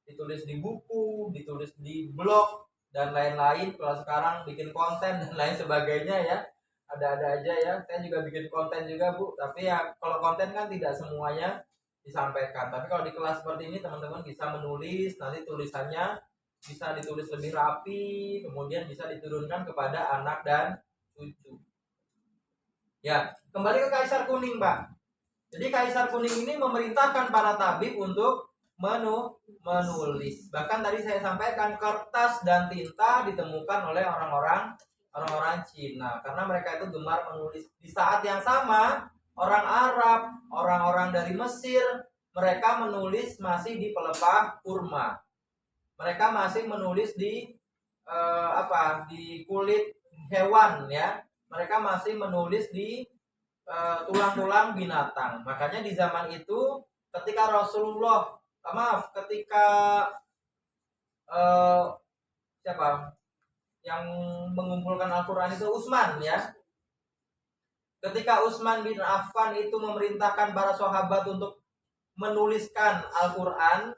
ditulis di buku, ditulis di blog dan lain-lain. Kalau sekarang bikin konten dan lain sebagainya ya, ada-ada aja ya. Saya juga bikin konten juga Bu, tapi ya kalau konten kan tidak semuanya disampaikan. Tapi kalau di kelas seperti ini teman-teman bisa menulis, nanti tulisannya bisa ditulis lebih rapi, kemudian bisa diturunkan kepada anak dan cucu. Ya, kembali ke Kaisar Kuning Pak. Jadi Kaisar Kuning ini memerintahkan para tabib untuk menulis. Bahkan tadi saya sampaikan kertas dan tinta ditemukan oleh orang-orang Cina karena mereka itu gemar menulis. Di saat yang sama orang Arab, orang-orang dari Mesir, mereka menulis masih di pelepah kurma. Mereka masih menulis di di kulit hewan ya. Mereka masih menulis di tulang-tulang binatang. Makanya di zaman itu ketika ketika siapa yang mengumpulkan Al-Quran itu Utsman ya. Ketika Utsman bin Affan itu memerintahkan para sahabat untuk menuliskan Al-Quran,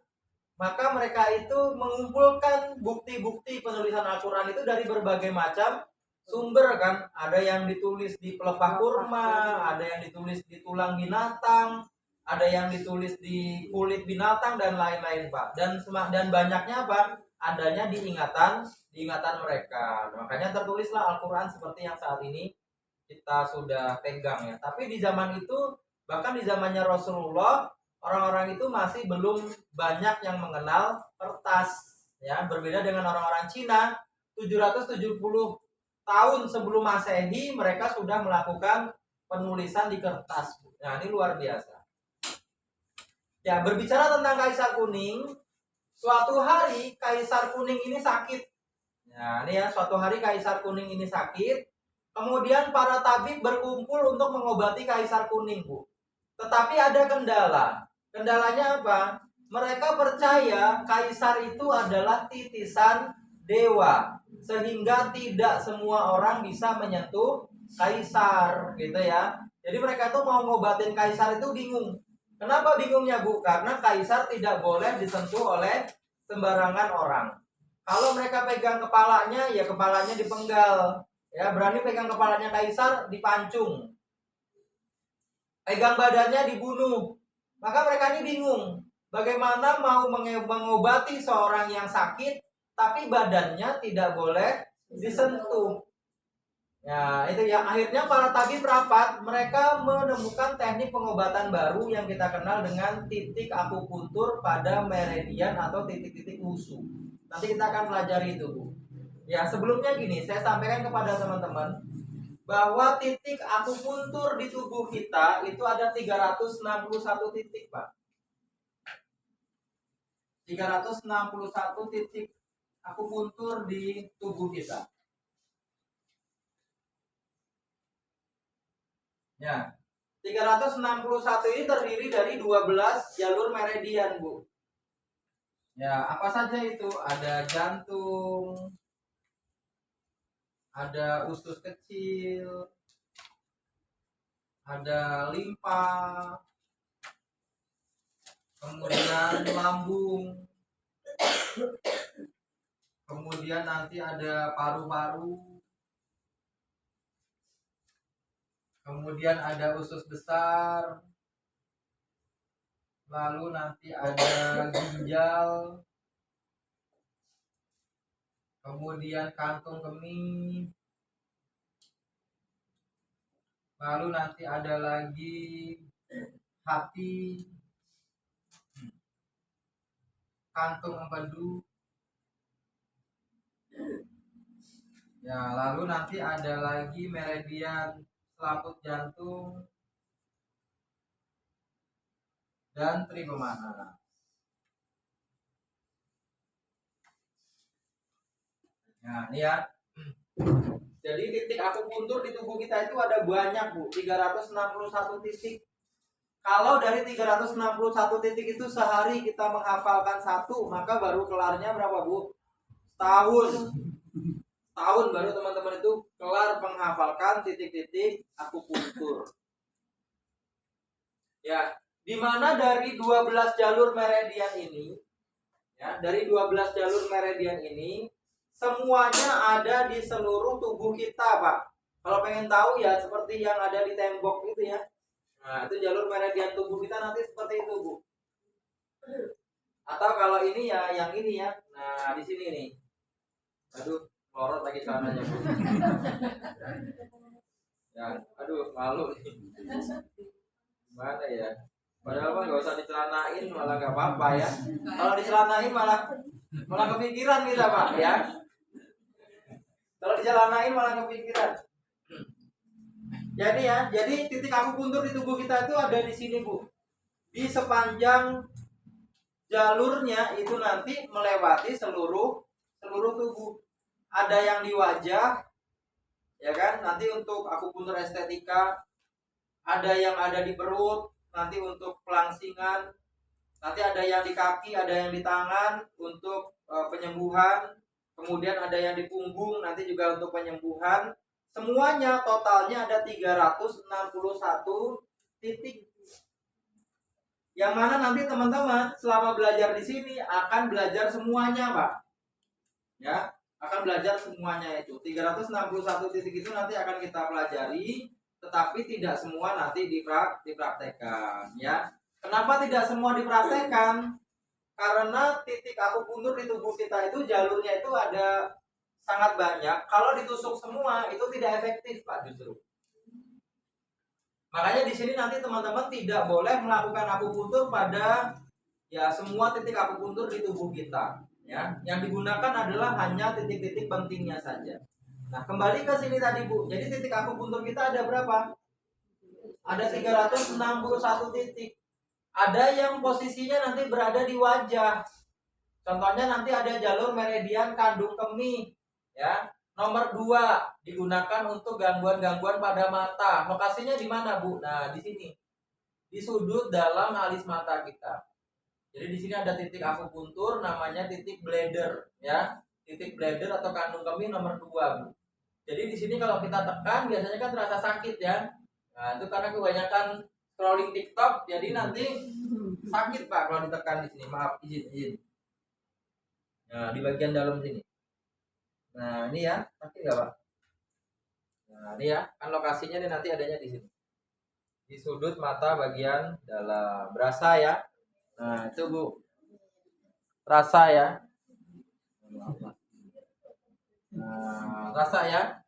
maka mereka itu mengumpulkan bukti-bukti penulisan Al-Quran itu dari berbagai macam sumber kan. Ada yang ditulis di pelepah kurma, ada yang ditulis di tulang binatang, ada yang ditulis di kulit binatang dan lain-lain Pak. Dan banyaknya apa? Adanya di ingatan mereka. Makanya tertulislah Al-Quran seperti yang saat ini kita sudah pegang ya. Tapi di zaman itu, bahkan di zamannya Rasulullah, orang-orang itu masih belum banyak yang mengenal kertas ya. Berbeda dengan orang-orang Cina, 770 tahun sebelum Masehi mereka sudah melakukan penulisan di kertas. Nah, ini luar biasa. Ya, berbicara tentang Kaisar Kuning, suatu hari Kaisar Kuning ini sakit. Nah, ini ya, suatu hari Kaisar Kuning ini sakit. Kemudian para tabib berkumpul untuk mengobati Kaisar Kuning, Bu. Tetapi ada kendala. Kendalanya apa? Mereka percaya Kaisar itu adalah titisan dewa, sehingga tidak semua orang bisa menyentuh Kaisar, gitu ya. Jadi mereka tuh mau ngobatin Kaisar itu bingung. Kenapa bingungnya, Bu? Karena Kaisar tidak boleh disentuh oleh sembarangan orang. Kalau mereka pegang kepalanya, ya kepalanya dipenggal. Ya, berani pegang kepalanya Kaisar, dipancung. Pegang badannya, dibunuh. Maka mereka ini bingung. Bagaimana mau mengobati seorang yang sakit, tapi badannya tidak boleh disentuh. Ya, itu ya. Akhirnya para tabib rapat, mereka menemukan teknik pengobatan baru yang kita kenal dengan titik akupuntur pada meridian atau titik-titik usus. Nanti kita akan pelajari itu, Bu. Ya, sebelumnya gini, saya sampaikan kepada teman-teman bahwa titik akupuntur di tubuh kita itu ada 361 titik, Pak. 361 titik akupuntur di tubuh kita. Ya, 361 ini terdiri dari 12 jalur meridian, Bu. Ya, apa saja itu? Ada jantung, ada usus kecil, ada limpa, kemudian lambung, kemudian nanti ada paru-paru, kemudian ada usus besar, lalu nanti ada ginjal, kemudian kantung kemih, lalu nanti ada lagi hati, kantung empedu, ya, lalu nanti ada lagi meridian selaput jantung dan trigomana. Nah, ini ya. Jadi titik akupuntur di tubuh kita itu ada banyak, Bu. 361 titik. Kalau dari 361 titik itu sehari kita menghafalkan satu, maka baru kelarnya berapa, Bu? Setahun. Tahun baru teman-teman itu kelar menghafalkan titik-titik akupuntur. Ya, di mana dari 12 jalur meridian ini, ya, dari 12 jalur meridian ini semuanya ada di seluruh tubuh kita, Pak. Kalau pengen tahu ya seperti yang ada di tembok itu ya. Nah, itu jalur meridian tubuh kita nanti seperti itu, Bu. Atau kalau ini ya yang ini ya. Nah, di sini nih. Aduh, melorot lagi celananya, Bu. Ya, aduh, malu nih. Gimana ya? Padahal mah nggak usah dicelanain malah nggak apa-apa ya. Kalau dicelanain malah kepikiran kita, Pak, ya. Kalau dicelanain malah kepikiran. Jadi titik akupuntur di tubuh kita itu ada di sini, Bu. Di sepanjang jalurnya itu nanti melewati seluruh tubuh. Ada yang di wajah, ya kan? Nanti untuk akupuntur estetika. Ada yang ada di perut, nanti untuk pelangsingan. Nanti ada yang di kaki, ada yang di tangan untuk penyembuhan. Kemudian ada yang di punggung, nanti juga untuk penyembuhan. Semuanya totalnya ada 361 titik. Yang mana nanti teman-teman selama belajar di sini akan belajar semuanya, Pak. Ya, akan belajar semuanya itu. 361 titik itu nanti akan kita pelajari, tetapi tidak semua nanti dipraktekkan, ya. Kenapa tidak semua dipraktekkan? Karena titik akupuntur di tubuh kita itu jalurnya itu ada sangat banyak. Kalau ditusuk semua itu tidak efektif, Pak, justru. Makanya di sini nanti teman-teman tidak boleh melakukan akupuntur pada ya semua titik akupuntur di tubuh kita, ya. Yang digunakan adalah hanya titik-titik pentingnya saja. Nah, kembali ke sini tadi, Bu. Jadi titik akupuntur kita ada berapa? Ada 361 titik. Ada yang posisinya nanti berada di wajah. Contohnya nanti ada jalur meridian kandung kemih, ya. Nomor 2 digunakan untuk gangguan-gangguan pada mata. Lokasinya di mana, Bu? Nah, di sini. Di sudut dalam alis mata kita. Jadi di sini ada titik akupuntur namanya titik bladder, ya. Titik bladder atau kandung kemih nomor 2, Bu. Jadi di sini kalau kita tekan biasanya kan terasa sakit ya. Nah, itu karena kebanyakan scrolling TikTok, jadi nanti sakit, Pak, kalau ditekan di sini. Maaf, izin. Nah, di bagian dalam sini. Nah, ini ya, sakit nggak, Pak? Nah, ini ya, kan lokasinya nih nanti adanya di sini. Di sudut mata bagian dalam. Berasa ya? Nah, itu, Bu. Rasa ya. Nah, rasa ya.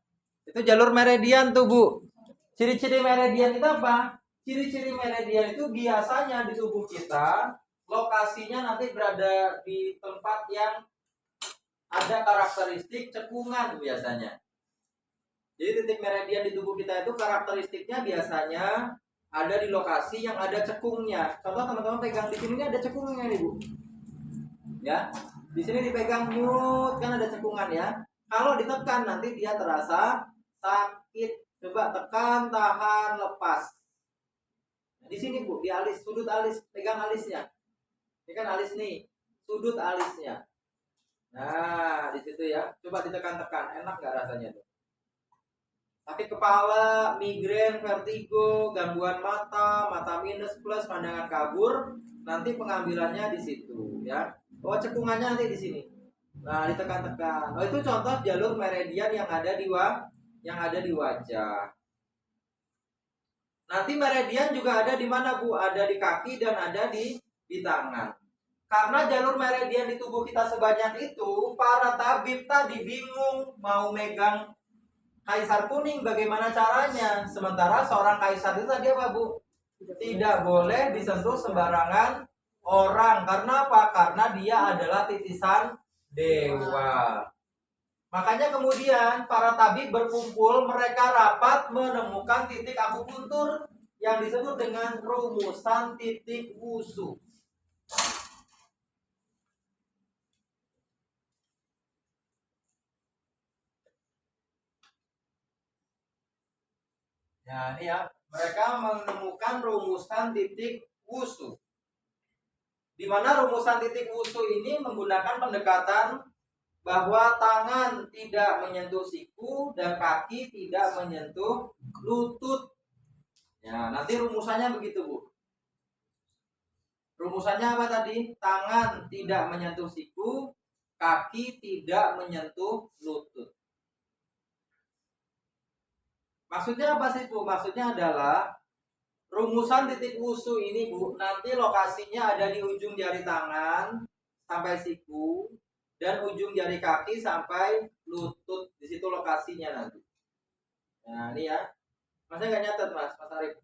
Itu jalur meridian tuh, Bu. Ciri-ciri meridian itu apa? Ciri-ciri meridian itu biasanya di tubuh kita lokasinya nanti berada di tempat yang ada karakteristik cekungan biasanya. Jadi titik meridian di tubuh kita itu karakteristiknya biasanya ada di lokasi yang ada cekungnya. Contoh teman-teman pegang di sini ada cekungnya nih, Bu. Ya. Di sini dipegang nyut, kan ada cekungan ya. Kalau ditekan nanti dia terasa sakit. Coba tekan, tahan, lepas. Nah, di sini Bu, di alis, sudut alis, pegang alisnya. Ini kan alis nih, sudut alisnya. Nah, di situ ya. Coba ditekan-tekan, enak nggak rasanya tuh? Sakit kepala, migrain, vertigo, gangguan mata, mata minus plus, pandangan kabur, nanti pengambilannya di situ ya. Oh, cekungannya nanti di sini. Nah, ditekan-tekan. Oh, itu contoh jalur meridian yang ada di wajah. Nanti meridian juga ada di mana Bu? Ada di kaki dan ada di tangan. Karena jalur meridian di tubuh kita sebanyak itu, para tabib tadi bingung mau megang kaisar kuning bagaimana caranya. Sementara seorang kaisar itu tadi apa Bu? Tidak boleh disentuh sembarangan orang. Karena apa? Karena dia adalah titisan dewa. Makanya kemudian para tabib berkumpul, mereka rapat menemukan titik akupuntur yang disebut dengan rumusan titik wushu. Nah, ini ya, mereka menemukan rumusan titik wushu. Di mana rumusan titik wushu ini menggunakan pendekatan bahwa tangan tidak menyentuh siku dan kaki tidak menyentuh lutut. Ya, nanti rumusannya begitu, Bu. Rumusannya apa tadi? Tangan tidak menyentuh siku, kaki tidak menyentuh lutut. Maksudnya apa sih, Bu? Maksudnya adalah rumusan titik wushu ini, Bu, nanti lokasinya ada di ujung jari tangan sampai siku dan ujung jari kaki sampai lutut. Di situ lokasinya nanti. Nah, ini ya. Masnya nggak nyatet, Mas Arif?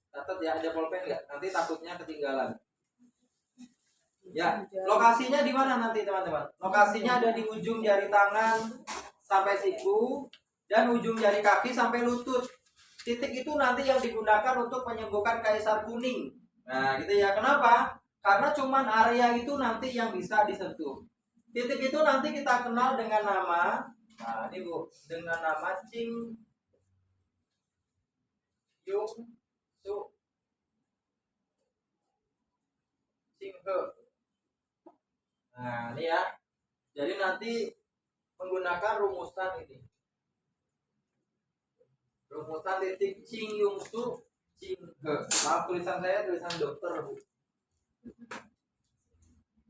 Catat ya, ada pulpen nggak? Nanti takutnya ketinggalan. Ya, lokasinya di mana nanti, teman-teman? Lokasinya ada di ujung jari tangan sampai siku dan ujung jari kaki sampai lutut. Titik itu nanti yang digunakan untuk menyembuhkan kaisar kuning. Nah, gitu ya. Kenapa? Karena cuman area itu nanti yang bisa disentuh. Titik itu nanti kita kenal dengan nama, nah ini Bu, dengan nama Qing Yung Su Qing He. Nah, ini ya. Jadi nanti menggunakan rumusan ini. Rumusan titik Qing Yung Su Qing He. Maaf, tulisan saya tulisan dokter, Bu.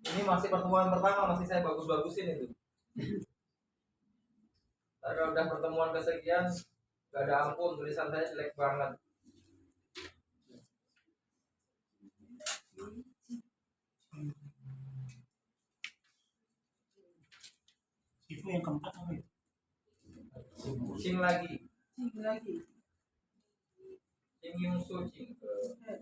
Ini masih pertemuan pertama, masih saya bagus-bagusin itu. Kalau udah pertemuan kesekian, gak ada ampun, tulisan saya jelek banget. Itu yang keempat apa itu? Cing lagi. lagi. Cing Yung Su Qing He.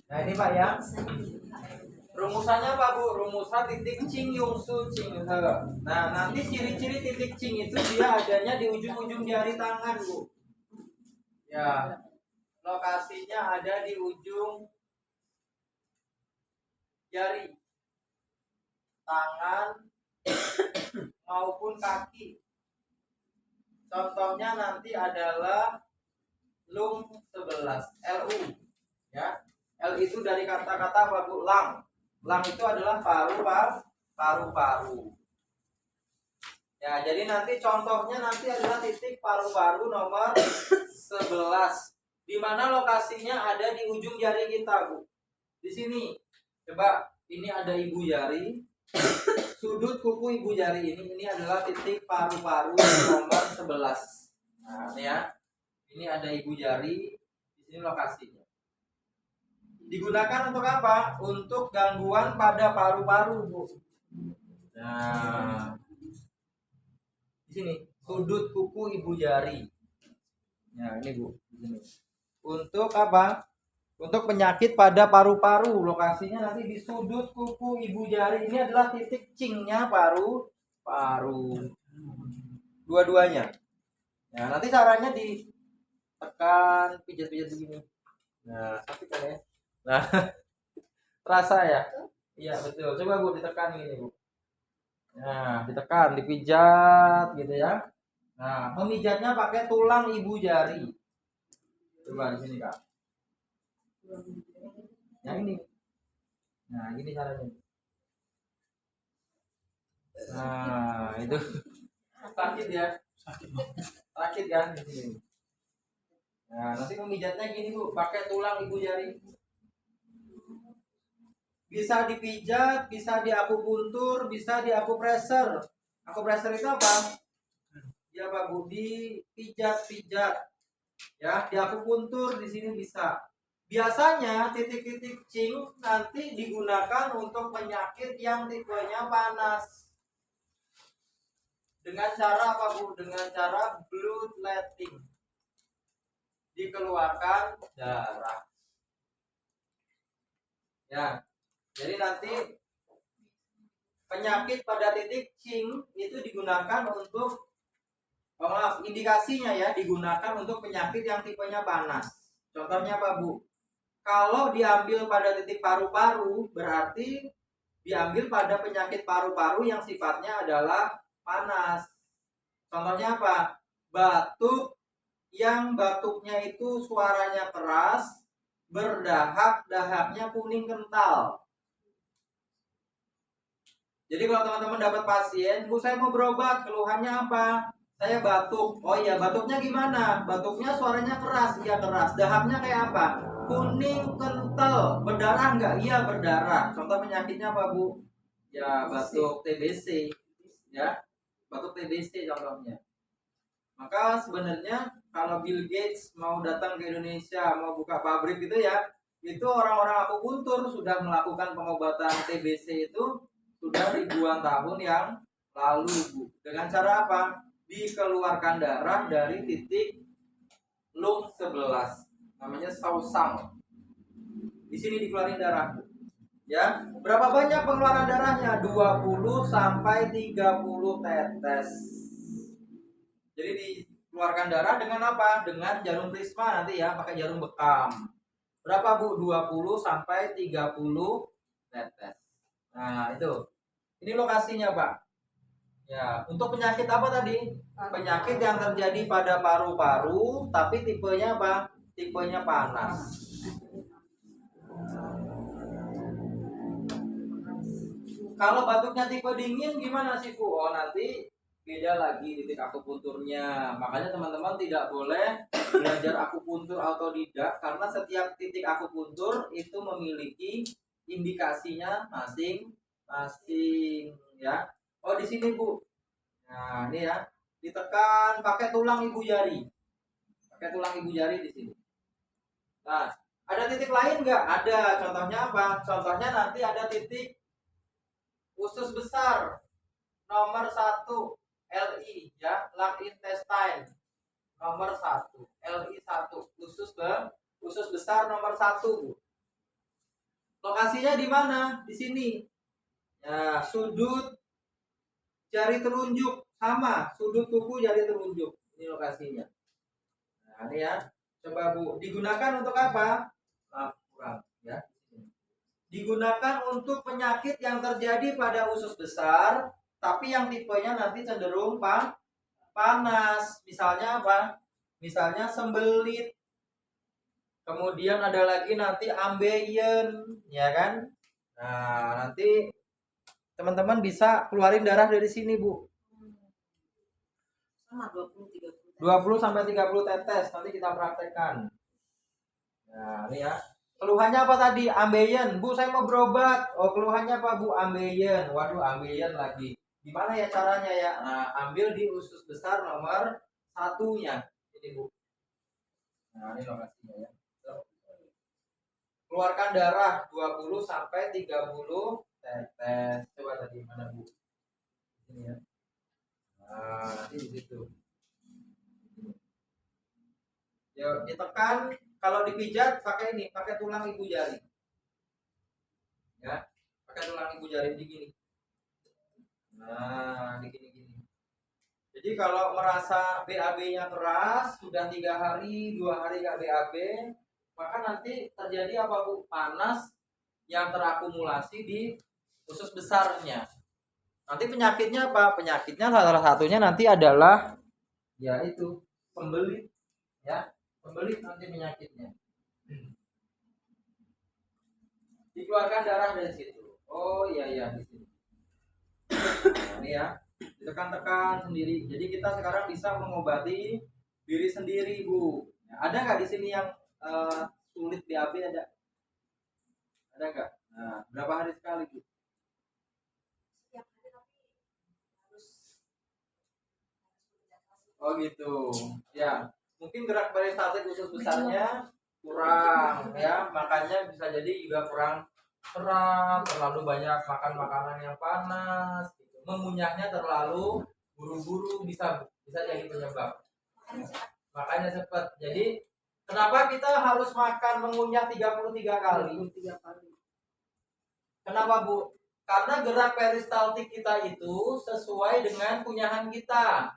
Nah, ini Pak ya. Rumusannya apa, Bu? Rumusan titik Qing Yung Su Qing He. Nah, nanti ciri-ciri titik Qing itu dia adanya di ujung-ujung jari tangan, Bu. Ya. Lokasinya ada di ujung jari tangan maupun kaki. Contohnya nanti adalah lung 11, LU. Ya. L itu dari kata-kata apa, Bu? Lang. Lang itu adalah paru-paru. Ya, Ya, jadi nanti contohnya nanti adalah titik paru-paru nomor 11. Di mana lokasinya ada di ujung jari kita, Bu. Di sini. Coba, ini ada ibu jari. Sudut kuku ibu jari ini adalah titik paru-paru nomor 11. Nah, ini ya. Ini ada ibu jari. Di sini lokasinya. Digunakan untuk apa? Untuk gangguan pada paru-paru, Bu. Nah, di sini sudut kuku ibu jari. Nah, ini Bu, di sini. Untuk apa? Untuk penyakit pada paru-paru. Lokasinya nanti di sudut kuku ibu jari. Ini adalah titik cingnya paru-paru. Dua-duanya. Nah, nanti caranya ditekan, pijat-pijat begini. Nah, sakit kan ya? Nah, terasa ya? Iya, betul. Coba Bu ditekan gini, Bu. Nah, ditekan, dipijat gitu ya. Nah, memijatnya pakai tulang ibu jari. Coba di sini, Kak. Yang ini. Nah, gini caranya. Nah, itu sakit ya. Sakit kan di sini. Nah, nanti memijatnya gini, Bu, pakai tulang ibu jari. Bisa dipijat, bisa diakupuntur, bisa diakupressure. Akupressure itu apa? Ya, Pak Bu, dipijat-pijat. Ya, diakupuntur di sini bisa. Biasanya titik-titik cing nanti digunakan untuk penyakit yang tipenya panas. Dengan cara apa, Bu? Dengan cara bloodletting. Dikeluarkan darah. Ya. Jadi nanti penyakit pada titik cing itu digunakan untuk indikasinya ya, digunakan untuk penyakit yang tipenya panas. Contohnya apa, Bu? Kalau diambil pada titik paru-paru, berarti diambil pada penyakit paru-paru yang sifatnya adalah panas. Contohnya apa? Batuk yang batuknya itu suaranya keras, berdahak, dahaknya kuning kental. Jadi kalau teman-teman dapat pasien, Bu saya mau berobat, keluhannya apa? Saya batuk. Oh iya, batuknya gimana? Batuknya suaranya keras, iya keras. Dahaknya kayak apa? Kuning kental. Berdarah nggak? Iya berdarah. Contoh penyakitnya apa, Bu? Ya batuk TBC. Ya, batuk TBC contohnya. Maka sebenarnya kalau Bill Gates mau datang ke Indonesia, mau buka pabrik gitu ya, itu orang-orang akupuntur sudah melakukan pengobatan TBC itu sudah ribuan tahun yang lalu, Bu. Dengan cara apa? Dikeluarkan darah dari titik lung 11. Namanya sausang. Di sini dikeluarin darah, Bu. Ya, berapa banyak pengeluaran darahnya? 20 sampai 30 tetes. Jadi dikeluarkan darah dengan apa? Dengan jarum prisma nanti ya, pakai jarum bekam. Berapa, Bu? 20 sampai 30 tetes. Nah, itu. Ini lokasinya, Pak. Ya, untuk penyakit apa tadi? Penyakit yang terjadi pada paru-paru, tapi tipenya apa? Tipenya panas. Kalau batuknya tipe dingin gimana sih, Bu? Oh, nanti beda lagi titik akupunturnya. Makanya teman-teman tidak boleh belajar akupuntur autodidak karena setiap titik akupuntur itu memiliki indikasinya masing-masing ya. Oh, di sini, Bu. Nah, ini ya. Ditekan pakai tulang ibu jari. Pakai tulang ibu jari di sini. Nah, ada titik lain nggak? Ada. Contohnya apa? Contohnya nanti ada titik usus besar nomor 1 LI ya, lung intestine nomor 1 LI 1 usus besar nomor 1, Bu. Lokasinya di mana? Di sini. Ya, sudut jari telunjuk sama sudut kuku jari telunjuk. Ini lokasinya. Nah, ini ya. Coba, Bu, digunakan untuk apa? Kurang ya. Digunakan untuk penyakit yang terjadi pada usus besar, tapi yang tipenya nanti cenderung panas. Misalnya apa? Misalnya sembelit. Kemudian ada lagi nanti ambeien, ya kan? Nah, nanti teman-teman bisa keluarin darah dari sini, Bu. Sama 20-30. 20 sampai 30 tetes nanti kita praktekkan. Nah, ini ya. Keluhannya apa tadi? Ambeien. Bu, saya mau berobat. Oh, keluhannya apa, Bu? Ambeien. Waduh, ambeien lagi. Gimana ya caranya ya? Nah, ambil di usus besar nomor 1-nya. Ini, Bu. Nah, ini lokasinya ya. Keluarkan darah 20 sampai 30 tetes. Coba tadi mana, Bu? Ini ya. Nah, nanti di situ. Ya, ditekan. Kalau dipijat pakai ini, pakai tulang ibu jari. Ya, pakai tulang ibu jari begini. Nah, gini-gini. Jadi kalau merasa BAB-nya keras, sudah 3 hari, 2 hari nggak BAB, maka nanti terjadi apa, Bu? Panas yang terakumulasi di usus besarnya. Nanti penyakitnya apa? Penyakitnya salah satunya nanti adalah ya itu pembelit, ya. Pembelit nanti penyakitnya. Dikeluarkan darah dari situ. Oh iya di sini. Nah, ini ya, ditekan-tekan sendiri. Jadi kita sekarang bisa mengobati diri sendiri, Bu. Nah, ada nggak di sini yang sulit BAB ada? Ada nggak? Nah, berapa hari sekali, Bu? Setiap hari tapi harus Oh gitu. Ya, mungkin gerak peristaltik usus besarnya kurang ya, makanya bisa jadi juga kurang serat, terlalu banyak makan makanan yang panas gitu. Mengunyahnya terlalu buru-buru bisa jadi penyebab. Makanya cepat. Jadi kenapa kita harus makan mengunyah 33 kali? Kenapa, Bu? Karena gerak peristaltik kita itu sesuai dengan kunyahan kita.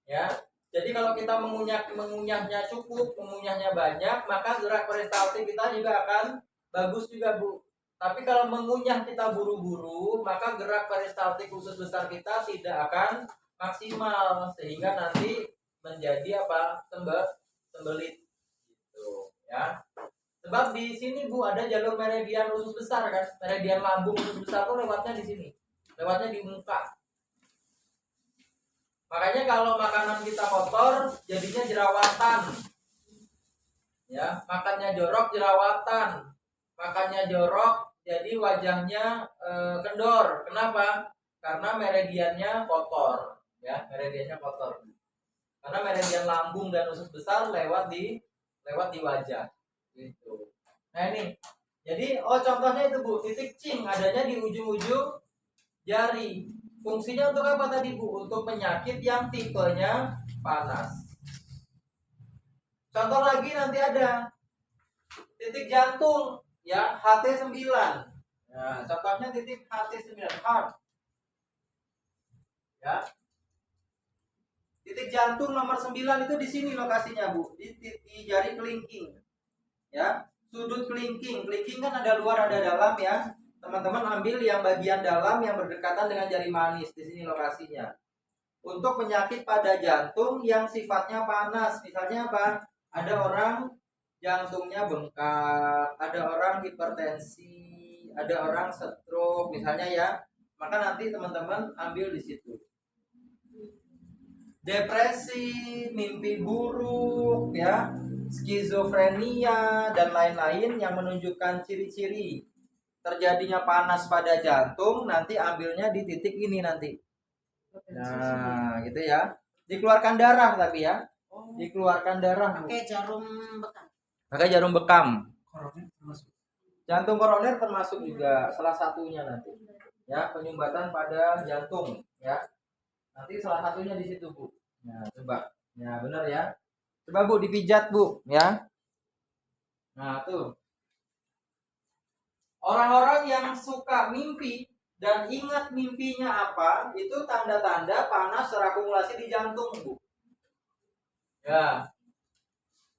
Ya. Jadi kalau kita mengunyahnya cukup, mengunyahnya banyak, maka gerak peristaltik kita juga akan bagus juga, Bu. Tapi kalau mengunyah kita buru-buru, maka gerak peristaltik usus besar kita tidak akan maksimal sehingga nanti menjadi apa? Sembelit gitu, ya. Sebab di sini, Bu, ada jalur meridian usus besar kan? Meridian lambung usus besar tuh lewatnya di sini. Lewatnya di muka. Makanya kalau makanan kita kotor, jadinya jerawatan. Ya, makannya jorok jerawatan. Makannya jorok, jadi wajahnya kendor. Kenapa? Karena meridiannya kotor. Ya, meridiannya kotor. Karena meridian lambung dan usus besar lewat di wajah. Gitu. Nah ini, jadi contohnya itu, Bu, titik cing adanya di ujung-ujung jari. Fungsinya untuk apa tadi, Bu? Untuk penyakit yang tipenya panas. Contoh lagi nanti ada titik jantung, ya, HT9. Nah, contohnya titik HT9, heart. Ya. Titik jantung nomor 9 itu di sini lokasinya, Bu, di jari kelingking. Ya, sudut kelingking. Kelingking kan ada luar ada dalam ya. Teman-teman ambil yang bagian dalam yang berdekatan dengan jari manis. Di sini lokasinya. Untuk penyakit pada jantung yang sifatnya panas. Misalnya apa? Ada orang jantungnya bengkak, ada orang hipertensi, ada orang stroke misalnya ya. Maka nanti teman-teman ambil di situ. Depresi, mimpi buruk ya, skizofrenia dan lain-lain yang menunjukkan ciri-ciri terjadinya panas pada jantung, nanti ambilnya di titik ini nanti. Nah, gitu ya. Dikeluarkan darah tapi ya. Dikeluarkan darah. pakai jarum bekam. Pakai jarum bekam. Koroner termasuk. Jantung koroner termasuk juga salah satunya nanti. Ya, penyumbatan pada jantung ya. Nanti salah satunya di situ, Bu. Nah, coba. Ya, benar ya. Coba, Bu, dipijat, Bu, ya. Nah, tuh. Orang-orang yang suka mimpi dan ingat mimpinya apa, itu tanda-tanda panas terakumulasi di jantung, Bu. Ya.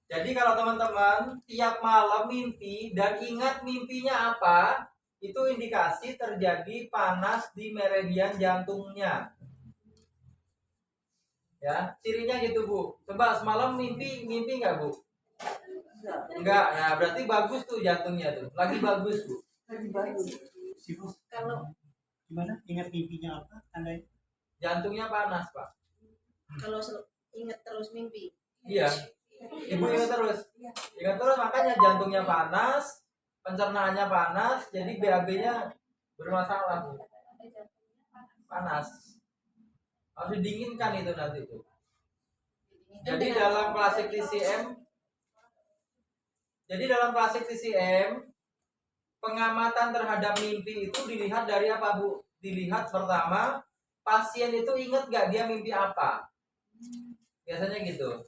Jadi kalau teman-teman tiap malam mimpi dan ingat mimpinya apa, itu indikasi terjadi panas di meridian jantungnya. Ya, cirinya gitu, Bu. Coba semalam mimpi nggak, Bu? Enggak. Nah, berarti bagus tuh jantungnya tuh. Lagi bagus, Bu. Sifus. Kalau Gimana? Ingat mimpinya apa? Tandanya? Jantungnya panas, Pak. inget terus mimpi. Iya, ibu ingat terus. Ingat terus, makanya jantungnya panas, pencernaannya panas, jadi BAB-nya bermasalah, Bu. Panas. Harus didinginkan itu nanti tuh. Jadi dalam klasik TCM, pengamatan terhadap mimpi itu dilihat dari apa, Bu? Dilihat pertama, pasien itu ingat gak dia mimpi apa? Biasanya gitu.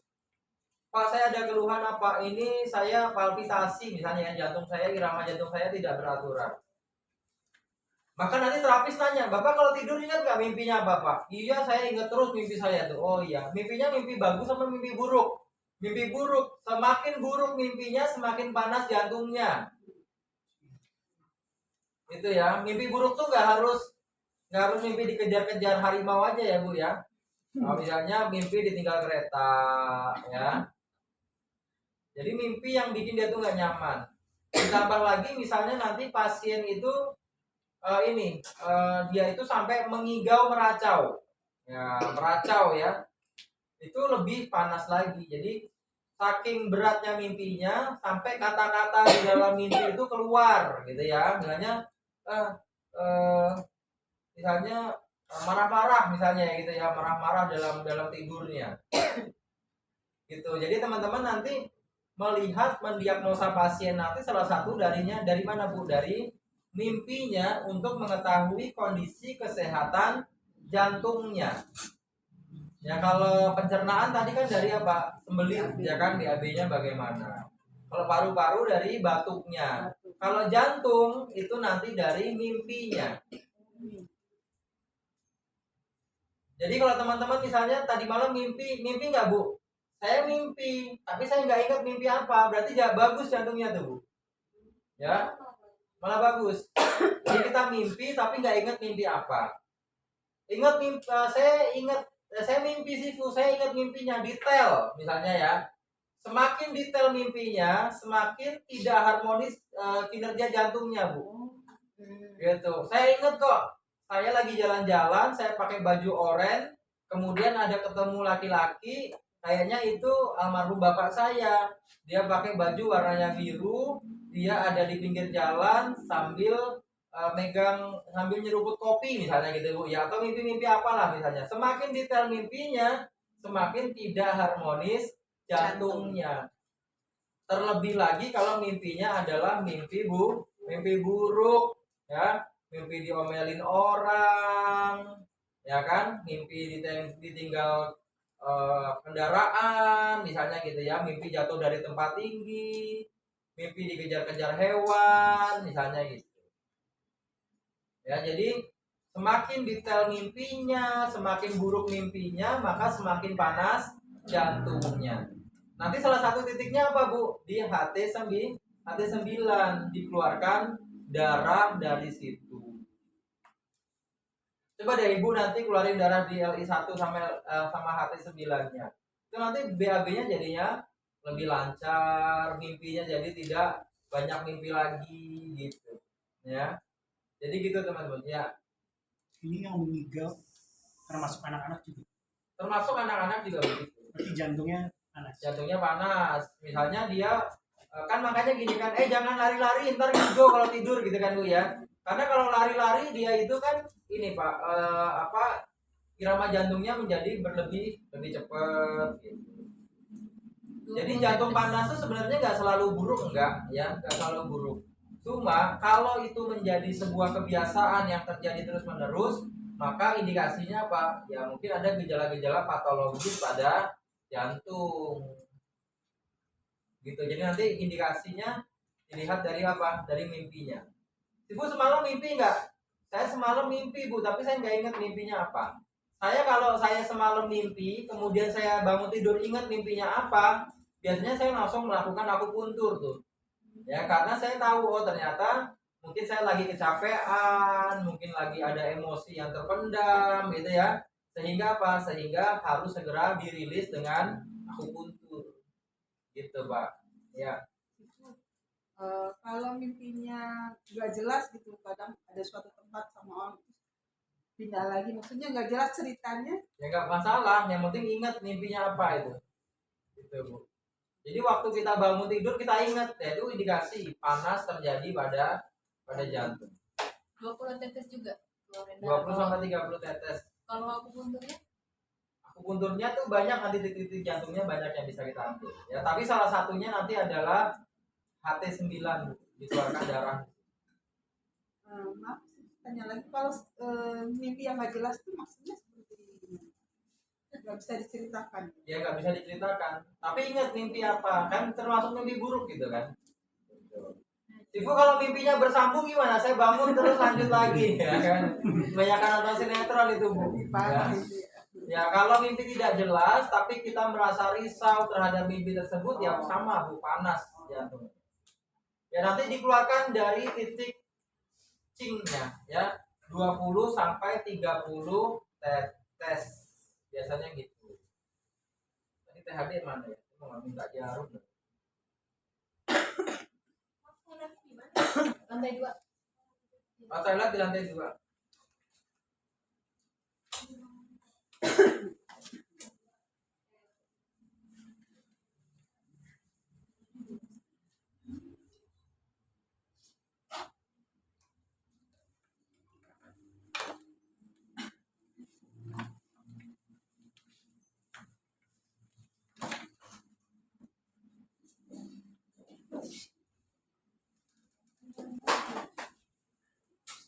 Pak, saya ada keluhan apa? Ini saya palpitasi misalnya, jantung saya, irama jantung saya tidak beraturan. Maka nanti terapis nanya, Bapak kalau tidur ingat gak mimpinya Bapak? Iya, saya ingat terus mimpi saya tuh. Oh iya, mimpinya mimpi bagus sama mimpi buruk? Mimpi buruk. Semakin buruk mimpinya, semakin panas jantungnya. Itu ya. Mimpi buruk tuh nggak harus mimpi dikejar-kejar harimau aja ya, Bu ya. Nah, misalnya mimpi ditinggal kereta, ya. Jadi mimpi yang bikin dia tuh nggak nyaman. Ditambah lagi misalnya nanti pasien itu dia itu sampai mengigau meracau, ya meracau ya, itu lebih panas lagi. Jadi saking beratnya mimpinya sampai kata-kata di dalam mimpi itu keluar gitu ya. Misalnya marah-marah misalnya gitu ya, marah-marah dalam tidurnya gitu. Jadi teman-teman nanti melihat mendiagnosa pasien nanti salah satu darinya dari mana, Bu? Dari mimpinya untuk mengetahui kondisi kesehatan jantungnya. Ya kalau pencernaan tadi kan dari apa? Sembelit, ya kan, BAB-nya bagaimana. Kalau paru-paru dari batuknya. Kalau jantung itu nanti dari mimpinya. Jadi kalau teman-teman misalnya tadi malam mimpi nggak, Bu? Saya mimpi, tapi saya nggak ingat mimpi apa. Berarti bagus jantungnya tuh, Bu. Ya, malah bagus. Jadi kita mimpi tapi nggak ingat mimpi apa. Ingat mimpi, saya mimpi sih, Bu. Saya ingat mimpinya detail, misalnya ya. Semakin detail mimpinya, semakin tidak harmonis kinerja jantungnya, Bu. Gitu. Saya ingat kok. Saya lagi jalan-jalan, saya pakai baju oranye, kemudian ada ketemu laki-laki. Kayaknya itu almarhum bapak saya. Dia pakai baju warnanya biru, dia ada di pinggir jalan sambil sambil nyeruput kopi misalnya gitu, Bu ya, atau mimpi-mimpi apalah misalnya. Semakin detail mimpinya, semakin tidak harmonis jantungnya. Terlebih lagi kalau mimpinya adalah mimpi buruk ya, mimpi diomelin orang, ya kan, mimpi ditinggal kendaraan misalnya gitu ya, mimpi jatuh dari tempat tinggi, mimpi dikejar-kejar hewan misalnya gitu ya. Jadi semakin detail mimpinya, semakin buruk mimpinya, maka semakin panas jantungnya. Nanti salah satu titiknya apa, Bu? Di HT9 dikeluarkan darah dari situ. Coba deh Ibu nanti keluarin darah di LI1 sama HT9-nya. Itu nanti BAB-nya jadinya lebih lancar, mimpinya jadi tidak banyak mimpi lagi gitu. Ya. Jadi gitu teman-teman ya. Ini yang mengigau termasuk anak-anak juga. Termasuk anak-anak juga begitu. Berarti jantungnya panas. Jantungnya panas. Misalnya dia kan makanya gini kan, jangan lari-lari ntar ngigau kalau tidur gitu kan, Bu ya. Karena kalau lari-lari dia itu kan ini Pak, irama jantungnya menjadi lebih cepat gitu. Jadi jantung panas itu sebenarnya nggak selalu buruk, nggak selalu buruk. Cuma kalau itu menjadi sebuah kebiasaan yang terjadi terus-menerus, maka indikasinya apa? Ya mungkin ada gejala-gejala patologis pada jantung. Gitu. Jadi nanti indikasinya dilihat dari apa? Dari mimpinya. Ibu semalam mimpi nggak? Saya semalam mimpi, Bu, tapi saya nggak ingat mimpinya apa. Kalau saya semalam mimpi, kemudian saya bangun tidur ingat mimpinya apa, biasanya saya langsung melakukan akupuntur tuh. Ya, karena saya tahu, oh ternyata mungkin saya lagi kecapean, mungkin lagi ada emosi yang terpendam gitu ya. Sehingga apa? Sehingga harus segera dirilis dengan akupuntur. Gitu, Pak. Ya. Kalau mimpinya nggak jelas gitu, kadang ada suatu tempat sama orang pindah lagi, maksudnya nggak jelas ceritanya. Ya nggak masalah, yang penting ingat mimpinya apa itu. Gitu, Bu. Jadi waktu kita bangun tidur kita ingat ya, itu indikasi panas terjadi pada jantung. 20 tetes juga keluarin 20 sampai 30 tetes. Kalau aku punturnya Akupunturnya tuh banyak, nanti titik-titik jantungnya banyak yang bisa kita ambil. Ya, tapi salah satunya nanti adalah HT9, Bu. Dikeluarkan darah. Maaf, tanya lagi, kalau mimpi yang nggak jelas tuh maksudnya seperti gimana? Nggak bisa diceritakan. Ya nggak bisa diceritakan. Tapi ingat mimpi apa? Kan termasuk mimpi buruk gitu kan. Ibu kalau mimpinya bersambung gimana? Saya bangun terus lanjut lagi ya kan. Kebanyakan nonton sinetron itu, Bu. Ya. Ya kalau mimpi tidak jelas tapi kita merasa risau terhadap mimpi tersebut, ya sama, Bu, panas jantung. Ya nanti dikeluarkan dari titik cingnya ya, 20 sampai 30 tetes. Biasanya gitu. Tadi THD mana ya? Saya mau minta jarum. lantai 2. Oh, toilet di lantai 2.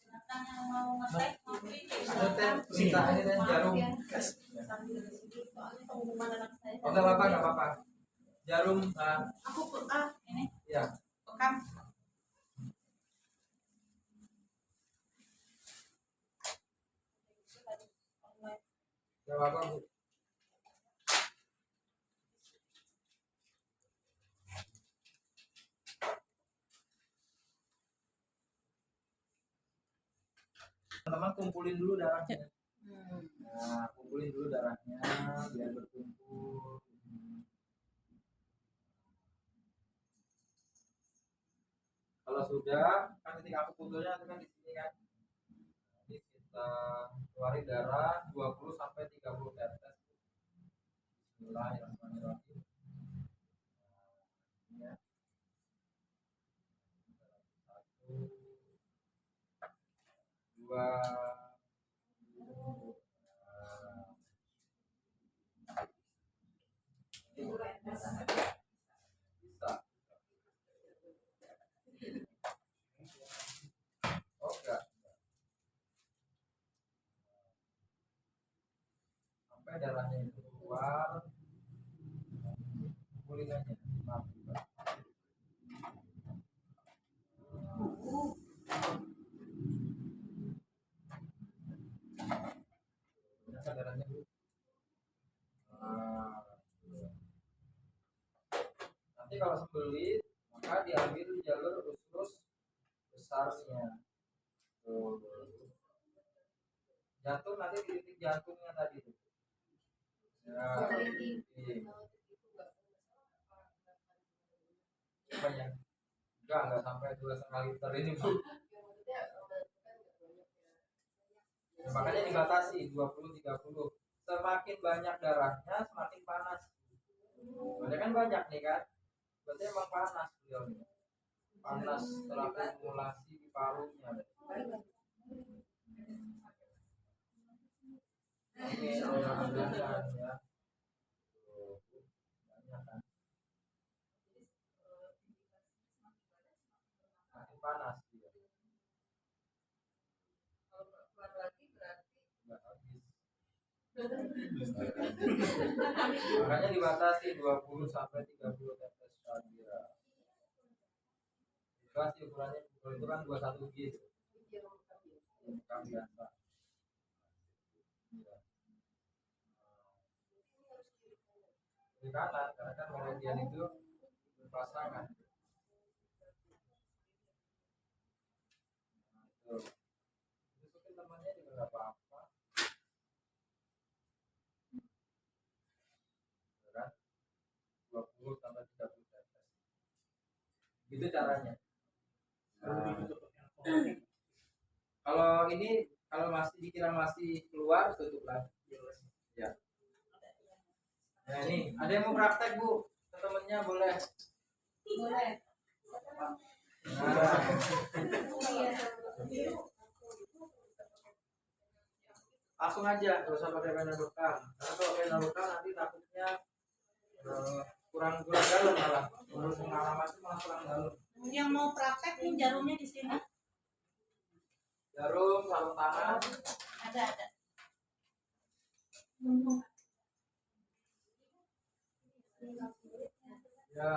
Silakan yang mau ngetek ngopi Ada teh, minta ini teh jarum. sambil di sini soalnya pengumuman anak saya. Oh, nggak apa-apa, nggak apa-apa. Jarum, Aku ini ya. Pekan. Nggak apa-apa, Bu. Teman-teman kumpulin dulu darahnya. Nah, kumpulin dulu darahnya biar berkumpul. Kalau sudah, kan titik akupunturnya itu kan di sini kan. Jadi kita keluarin darah 20 sampai 30 tetes. Bismillahirrahmanirrahim. Ya. 1, 2, bisa. Oh enggak. Sampai darahnya itu keluar, kumpulin aja. Maaf, Pak. Berapa darahnya, Bu? Nah, nanti kalau sembelit maka diambil jalur usus besarnya. Tuh. Jantung nanti di titik jantungnya tadi tuh. Ya, banyak. Enggak sampai 2,5 liter ini, Bu. Ya, makanya dibatasi 20-30. Semakin banyak darahnya semakin panas. Soalnya kan banyak nih kan. Berarti emang panas beliau nih. Panas terakumulasi di parunya. Oke, mudah-mudahan ya. Banyak kan. Makin panas dia. Nggak habis. Makanya dibatasi 20 sampai 30 tetes saja. Jelas ukurannya, kalau itu kan 21 G. Bukan biasa. Di kanan, karena kan meridian itu berpasangan. Tuh. Mungkin temannya juga nggak apa-apa. Kan? 20 sampai 30 tetes. Itu caranya. Nah, kalau ini Kalau masih dikira masih keluar, tutup lagi. Ya. Nah ini, ada yang mau praktek Bu? Temennya boleh. Boleh. Nah, langsung aja, nggak usah pakai pena bekam. Karena kalau pena bekam nanti takutnya kurang dalam malah. Menurut pengalaman itu malah kurang dalam. Yang mau praktek nih jarumnya di sini. Jarum, sarung tangan. Ada. Ya.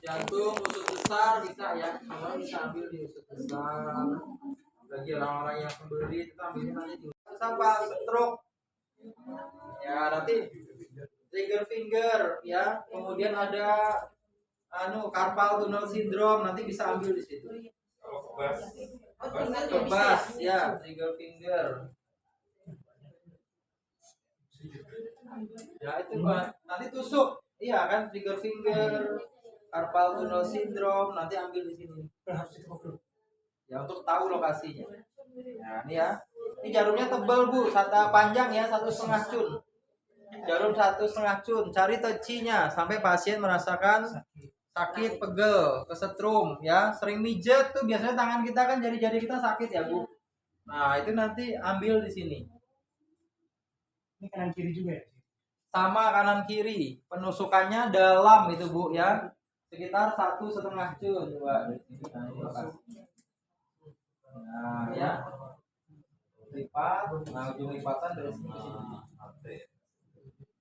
Jantung, usus besar bisa ya. Kalau bisa ambil di usus besar. Bagi orang-orang yang pembeli kita ambilnya nanti di usus apa? Stroke. Ya nanti trigger finger ya. Kemudian ada carpal tunnel syndrome nanti bisa ambil di situ. Kebas ya, trigger finger. Ya itu Pak. Nanti tusuk. Iya kan trigger finger, carpal tunnel syndrome nanti ambil di sini. Ya untuk tahu lokasinya. Nah ini ya. Ini jarumnya tebal Bu, panjang ya 1,5 cun. Jarum 1,5 cun. Cari tecinya sampai pasien merasakan sakit, pegel, kesetrum ya. Sering mijet tuh biasanya tangan kita kan jari-jari kita sakit ya Bu. Nah itu nanti ambil di sini. Ini kanan kiri juga ya? Sama kanan kiri, penusukannya dalam itu Bu ya, sekitar 1,5 cun coba dari sini. Nah ya, lipat, nah ujung lipatan dari sini ke sini.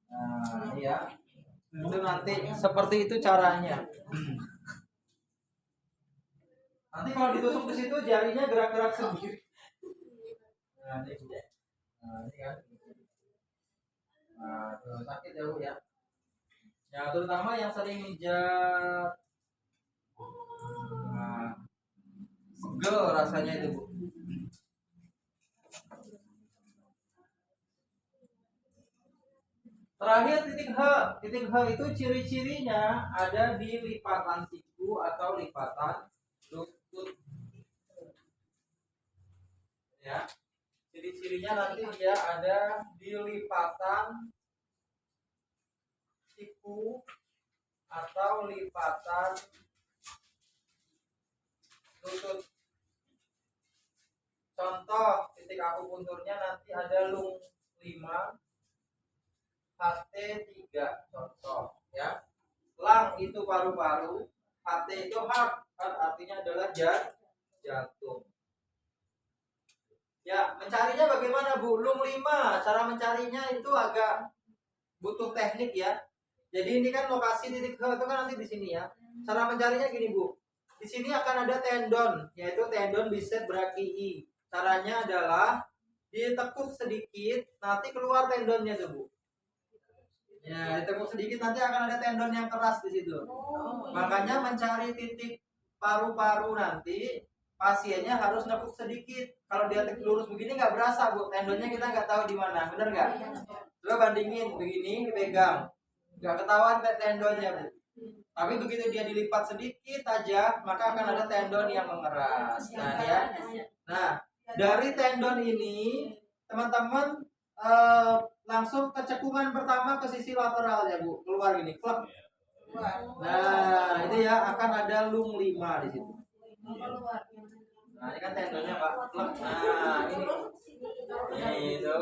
Nah ini ya, itu nanti seperti itu caranya. Nanti kalau ditusuk di situ jarinya gerak-gerak sendiri. Nah ini Bu. Nah ini kan. Nah, sakit ya Bu ya. Ya terutama yang sering mijat. Nah, pegel rasanya itu Bu. Terakhir titik H. Titik H itu ciri-cirinya ada di lipatan siku atau lipatan lutut. Ya. Ciri-cirinya nanti dia ada di lipatan siku atau lipatan lutut. Contoh titik akupunturnya nanti ada lung 5, HT3 contoh ya. Lang itu paru-paru, HT itu heart, heart artinya adalah jantung. Ya, mencarinya bagaimana Bu? Lung 5, cara mencarinya itu agak butuh teknik ya. Jadi ini kan lokasi titik H itu kan nanti di sini ya. Cara mencarinya gini Bu. Di sini akan ada tendon, yaitu tendon bicep brachii. Caranya adalah ditekuk sedikit, nanti keluar tendonnya tuh Bu. Ya, ditekuk sedikit nanti akan ada tendon yang keras di situ. Makanya mencari titik paru-paru nanti pasiennya harus nekuk sedikit. Kalau dia tekuk lurus begini nggak berasa Bu, tendonnya kita nggak tahu di mana, bener nggak? Coba bandingin begini, dipegang, nggak ketahuan tendonnya Bu. Tapi begitu dia dilipat sedikit aja, maka akan ada tendon yang mengeras. Nah ya, nah dari tendon ini teman-teman langsung ke cekungan pertama ke sisi lateral ya Bu, keluar gini, klep. Nah itu ya akan ada lung 5 di situ. Nah ini kan tendonnya Pak, klep. Nah ini itu.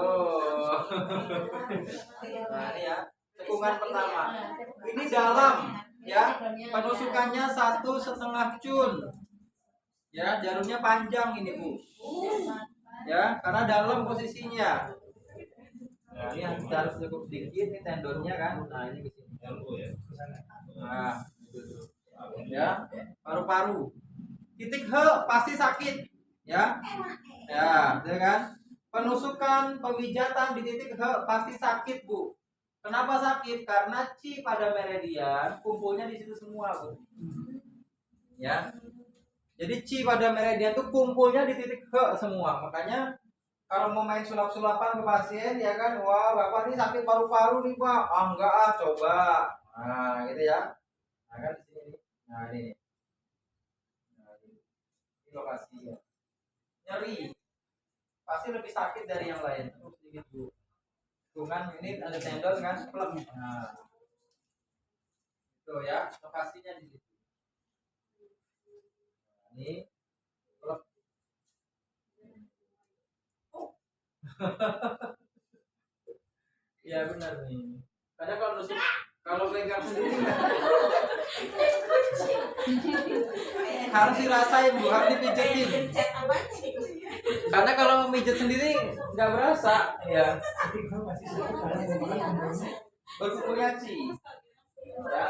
Nah ini ya cekungan pertama. Ini dalam ya, penusukannya 1,5 cun. Ya jarumnya panjang ini Bu. Ya karena dalam posisinya. Nah ini harus cukup sedikit ini tendonnya kan. Nah ini di sini. Nah ya paru-paru. Titik H pasti sakit ya. Ya kan. Penusukan pemijatan di titik H pasti sakit Bu. Kenapa sakit? Karena chi pada meridian kumpulnya di situ semua Bu. Ya. Jadi chi pada meridian itu kumpulnya di titik H semua. Makanya kalau mau main sulap-sulapan ke pasien ya kan, wah Bapak ini sakit paru-paru nih Pak. Ah enggak ah, coba. Nah, gitu ya. Nah, kan di sini. Nah, ini. Nah, ini lokasinya. Nyeri. pasti lebih sakit dari yang lain. Sedikit Bu. Tukan ini ada tendon kan, plek. Nah, itu ya, lokasinya di situ. Nah, ini plek. Iya benar nih. Kadang kalau nusuk, kalau pegang sendiri harus dirasain Bu, harus dipijetin. Karena kalau mijet sendiri nggak berasa, ya. Berkumpulnya Ci. Ya.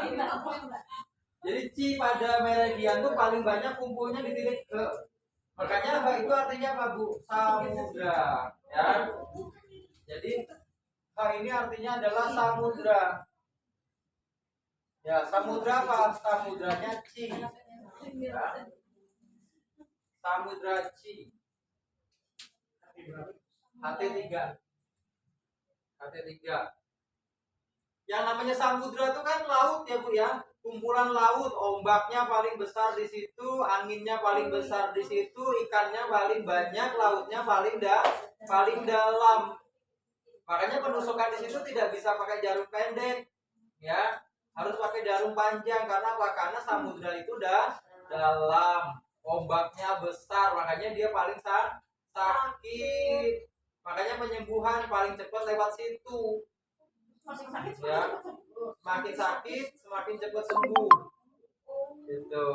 Jadi Ci pada meridian tuh paling banyak kumpulnya di titik ke. Makanya apa itu artinya apa Bu? Samudra, ya. Jadi ini artinya adalah samudra. Ya, samudra apa? Samudranya Ci. Ya. Samudra Ci. HT3. HT3. Yang namanya samudra itu kan laut ya Bu ya. Kumpulan laut, ombaknya paling besar di situ, anginnya paling besar di situ, ikannya paling banyak, lautnya paling dalam. Makanya penusukan di situ tidak bisa pakai jarum pendek, ya, harus pakai jarum panjang. Karena apa? Karena samudra itu udah dalam, ombaknya besar, makanya dia paling sakit. Makanya penyembuhan paling cepat lewat situ. Ya, semakin sakit, semakin cepat sembuh. Gitu.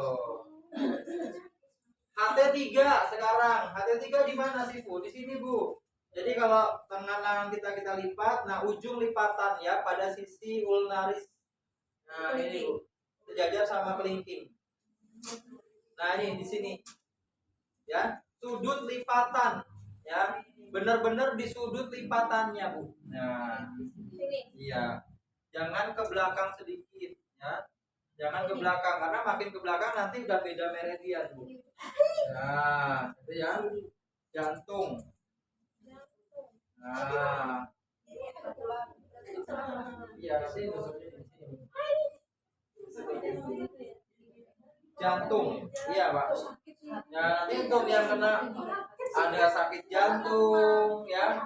HT3 sekarang, HT3 di mana sih Bu? Di sini Bu. Jadi kalau tangan kita lipat, nah ujung lipatan ya pada sisi ulnaris. Nah ini Bu, sejajar sama kelingking. Nah ini di sini, ya sudut lipatan, ya benar-benar di sudut lipatannya Bu. Nah, iya, jangan ke belakang sedikit, ya. Jangan ke belakang karena makin ke belakang nanti udah beda meridian Bu. Nah, itu ya, jantung. Nah, iya sih nusuknya di sini. Jantung, iya Pak. Nah, nanti untuk yang kena ada sakit jantung, ya,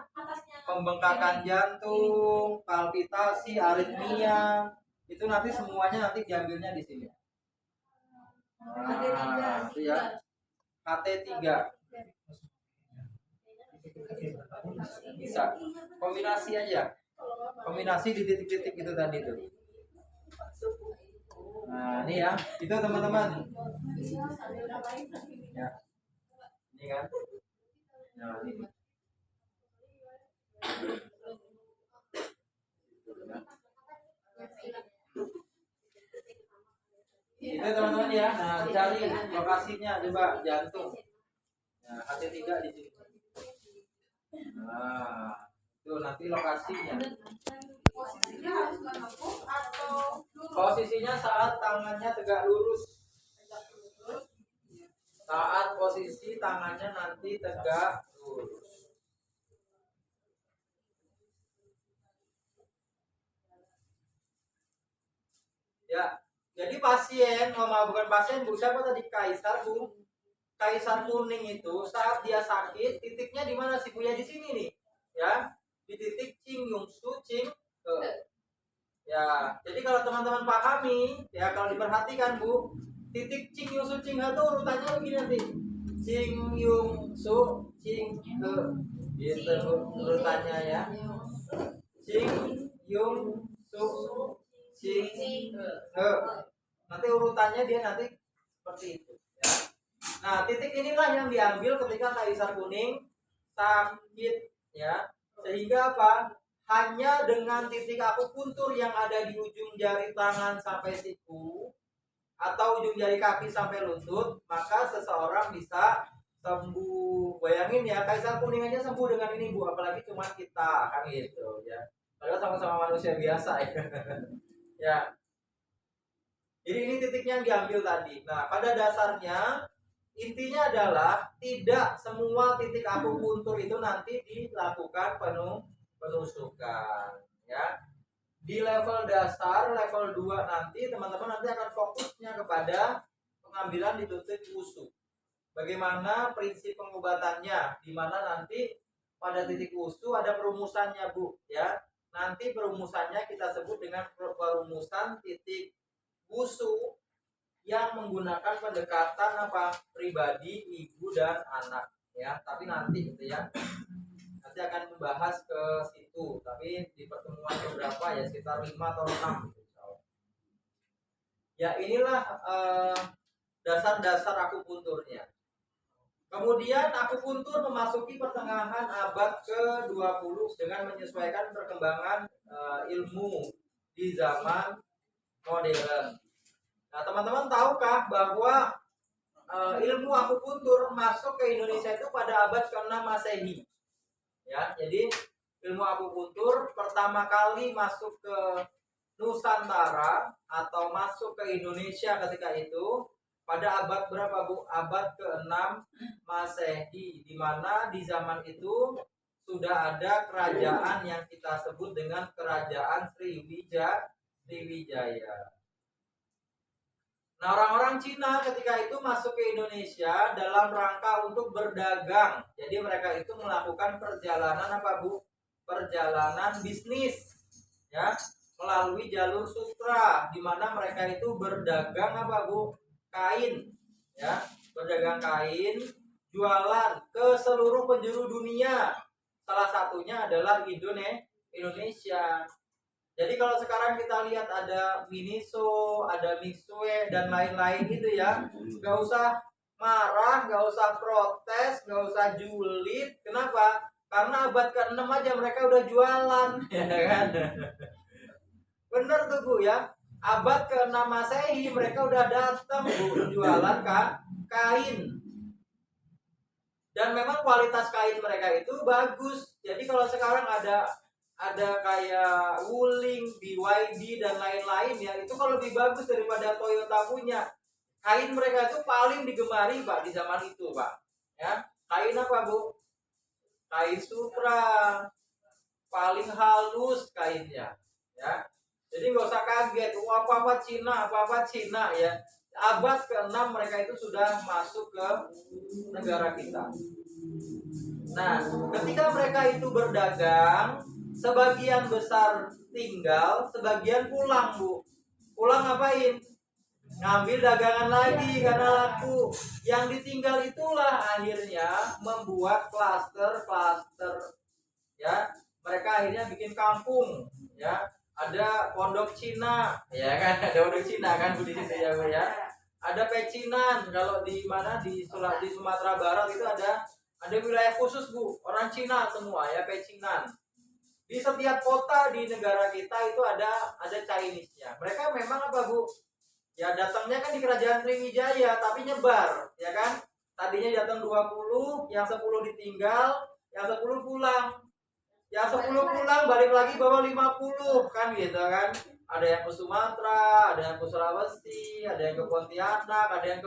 pembengkakan jantung, palpitasi, aritmia, itu nanti semuanya nanti diambilnya di sini. Nah, itu ya, HT3. Bisa kombinasi aja, kombinasi di titik-titik itu tadi tuh. Nah ini ya, itu teman-teman ya, ini kan, nah ini itu teman-teman ya. Nah cari lokasinya coba jantung. Nah HT3 di sini. Nah, itu nanti lokasinya. Posisinya harus menekuk atau Posisinya saat tangannya tegak lurus. Saat posisi tangannya nanti tegak lurus. Ya, jadi pasien, bukan pasien Bu, siapa tadi? Kaisar Bu. Kaisar kuning itu saat dia sakit, titiknya di mana sih Bu? Ya di sini nih, ya, di titik Cing Yung Su Cing He. Ya, jadi kalau teman-teman pahami, ya kalau diperhatikan Bu, titik Cing Yung Su Cing He itu urutannya begini nanti, Cing Yung Su Cing He, gitu urutannya ya, Cing Yung Su Cing He. Nanti urutannya dia nanti seperti itu. Ya. Nah, titik inilah yang diambil ketika Kaisar Kuning sakit, ya. Sehingga apa? Hanya dengan titik akupuntur yang ada di ujung jari tangan sampai siku atau ujung jari kaki sampai lutut, maka seseorang bisa sembuh. Bayangin ya, Kaisar Kuning aja sembuh dengan ini Bu, apalagi cuma kita kan gitu ya. Padahal sama-sama manusia biasa ya. Ya. Jadi ini titiknya yang diambil tadi. Nah, pada dasarnya intinya adalah tidak semua titik akupuntur itu nanti dilakukan penusukan, ya. Di level dasar, level 2 nanti teman-teman nanti akan fokusnya kepada pengambilan di titik usuk. Bagaimana prinsip pengobatannya, di mana nanti pada titik wusu ada perumusannya Bu ya. Nanti perumusannya kita sebut dengan perumusan titik wusu yang menggunakan pendekatan apa? Pribadi, ibu dan anak ya. Tapi nanti gitu ya. Nanti akan membahas ke situ, tapi di pertemuan beberapa ya sekitar 5 atau 6 gitu. Ya inilah dasar-dasar akupunturnya. Kemudian akupuntur memasuki pertengahan abad ke-20 dengan menyesuaikan perkembangan ilmu di zaman modern. Nah, teman-teman tahukah bahwa ilmu akupuntur masuk ke Indonesia itu pada abad ke-6 Masehi? Ya, jadi ilmu akupuntur pertama kali masuk ke Nusantara atau masuk ke Indonesia ketika itu pada abad berapa Bu? Abad ke-6 Masehi, di mana di zaman itu sudah ada kerajaan yang kita sebut dengan kerajaan Sriwijaya. Nah, orang-orang Cina ketika itu masuk ke Indonesia dalam rangka untuk berdagang. Jadi mereka itu melakukan perjalanan apa Bu? Perjalanan bisnis ya, melalui jalur sutra, di mana mereka itu berdagang apa Bu? Kain ya, berdagang kain, jualan ke seluruh penjuru dunia. Salah satunya adalah Indonesia. Jadi kalau sekarang kita lihat ada Miniso, ada Mixue dan lain-lain gitu ya, nggak usah marah, nggak usah protes, nggak usah julid. Kenapa? Karena abad ke-6 aja mereka udah jualan, ya kan? Bener tuh Bu ya. Abad ke-6 Masehi mereka udah datang Bu jualan kain. Dan memang kualitas kain mereka itu bagus. Jadi kalau sekarang ada kayak Wuling, BYD dan lain-lain ya, itu kalau lebih bagus daripada Toyota punya. Kain mereka itu paling digemari Pak di zaman itu Pak. Ya, kain apa Bu? Kain sutra, paling halus kainnya. Ya, jadi nggak usah kaget, apa-apa Cina ya. Abad ke-6 mereka itu sudah masuk ke negara kita. Nah, ketika mereka itu berdagang, sebagian besar tinggal, sebagian pulang Bu. Pulang ngapain? Ngambil dagangan lagi karena laku. Yang ditinggal itulah akhirnya membuat klaster ya. Mereka akhirnya bikin kampung ya. Ada pondok Cina, ya kan? Ada pondok Cina kan Bu di situ ya Bu ya. Ada pecinan, kalau di mana di Sumatera Barat itu ada wilayah khusus Bu, orang Cina semua ya, pecinan. Di setiap kota di negara kita itu ada Chinese-nya. Mereka memang apa Bu? Ya datangnya kan di kerajaan Sriwijaya, tapi nyebar, ya kan? Tadinya datang 20, yang 10 ditinggal, yang 10 pulang. Yang 10 pulang balik lagi bawa 50 kan gitu kan. Ada yang ke Sumatera, ada yang ke Sulawesi, ada yang ke Pontianak, ada yang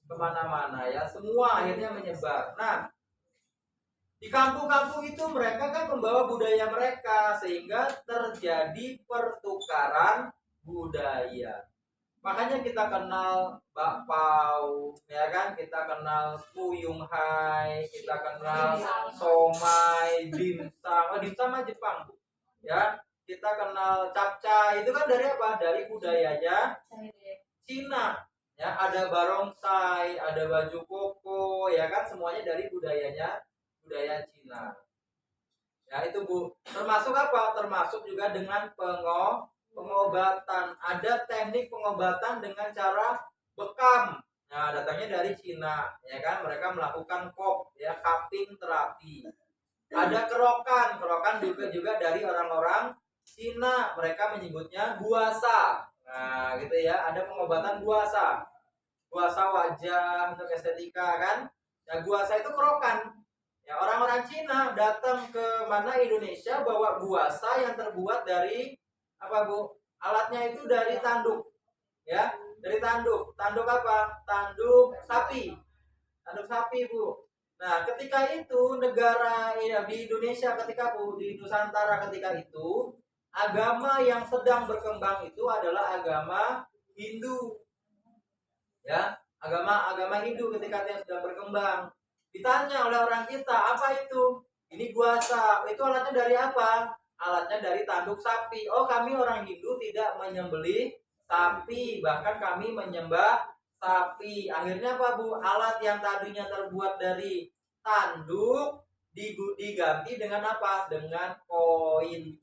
kemana-mana ya. Semua akhirnya menyebar. Nah, di kampung-kampung itu mereka kan membawa budaya mereka sehingga terjadi pertukaran budaya. Makanya kita kenal bakpao, ya kan? Kita kenal fuyung hai, kita kenal somai, dimsum. Dimsum mah Jepang, Bu. Ya, kita kenal capcay. Itu kan dari apa? Dari budayanya Cina. Ya, ada barongsai, ada baju koko, ya kan? Semuanya dari budaya Cina. Ya, itu Bu. Termasuk apa? Termasuk juga dengan pengobatan. Ada teknik pengobatan dengan cara bekam. Nah, datangnya dari Cina, ya kan? Mereka melakukan cupping terapi. Ada kerokan juga dari orang-orang Cina. Mereka menyebutnya guasa. Nah, gitu ya. Ada pengobatan guasa wajah untuk estetika kan. Nah, guasa itu kerokan. Ya, orang-orang Cina datang ke Indonesia bawa guasa yang terbuat dari apa Bu? Alatnya itu dari tanduk. Ya, dari tanduk. Tanduk apa? Tanduk sapi. Tanduk sapi, Bu. Nah, ketika itu negara ya, di Indonesia ketika Bu, di Nusantara ketika itu, agama yang sedang berkembang itu adalah agama Hindu. Ya, agama Hindu ketika yang sedang berkembang. Ditanya oleh orang kita, apa itu? Ini guasa. Itu alatnya dari apa? Alatnya dari tanduk sapi. Oh, kami orang Hindu tidak menyembelih sapi, bahkan kami menyembah sapi. Akhirnya apa, Bu? Alat yang tadinya terbuat dari tanduk diganti dengan apa? Dengan koin.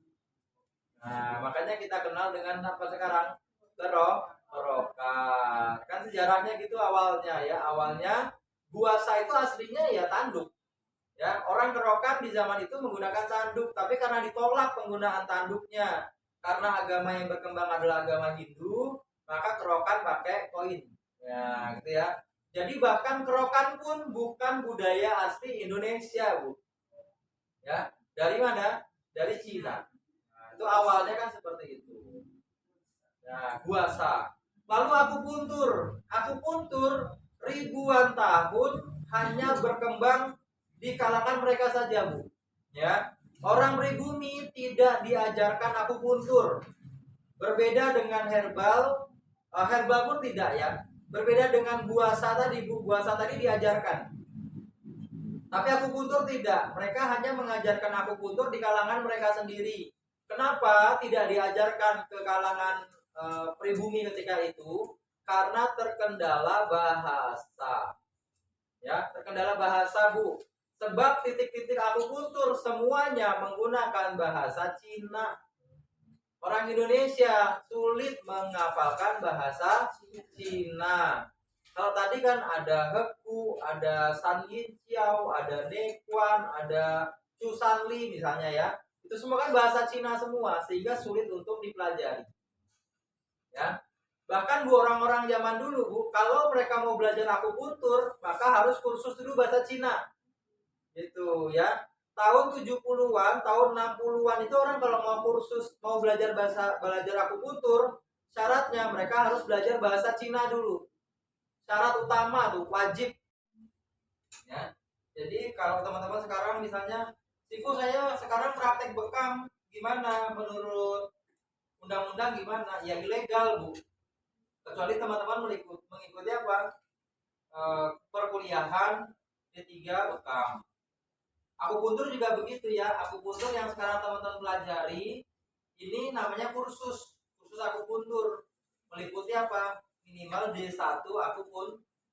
Nah, makanya kita kenal dengan apa sekarang? Kerokan. Kan sejarahnya gitu awalnya ya. Awalnya guasa itu aslinya ya tanduk. Ya, orang kerokan di zaman itu menggunakan tanduk, tapi karena ditolak penggunaan tanduknya, karena agama yang berkembang adalah agama Hindu, maka kerokan pakai koin. Ya, gitu ya. Jadi bahkan kerokan pun bukan budaya asli Indonesia, Bu. Ya, dari mana? Dari Cina. Nah, itu awalnya kan seperti itu. Nah, guasa. Lalu akupuntur. Akupuntur ribuan tahun hanya berkembang di kalangan mereka saja, Bu. Ya, orang pribumi tidak diajarkan akupuntur. Berbeda dengan herbal, herbal pun tidak ya. Berbeda dengan guasa tadi, Bu. Guasa tadi diajarkan. Tapi akupuntur tidak. Mereka hanya mengajarkan akupuntur di kalangan mereka sendiri. Kenapa tidak diajarkan ke kalangan pribumi ketika itu? Karena terkendala bahasa. Ya, terkendala bahasa, Bu. Sebab titik-titik akupuntur semuanya menggunakan bahasa Cina. Orang Indonesia sulit menghafalkan bahasa Cina. Kalau tadi kan ada Heku, ada San Yin Xiao, ada Nekuan, ada Chu Sanli misalnya ya. Itu semua kan bahasa Cina semua, sehingga sulit untuk dipelajari. Ya. Bahkan Bu, orang-orang zaman dulu, Bu, kalau mereka mau belajar akupuntur, maka harus kursus dulu bahasa Cina. Gitu ya. Tahun 70-an, tahun 60-an itu orang kalau mau kursus, mau belajar akupuntur, syaratnya mereka harus belajar bahasa Cina dulu. Syarat utama tuh, wajib. Ya. Jadi kalau teman-teman sekarang misalnya, Sifu saya sekarang praktek bekam, gimana menurut undang-undang gimana? Ya ilegal, Bu. Kecuali teman-teman mengikuti apa? Perkuliahan D3 bekam. Akupuntur juga begitu ya. Akupuntur yang sekarang teman-teman pelajari ini namanya kursus akupuntur. Meliputi apa? Minimal D1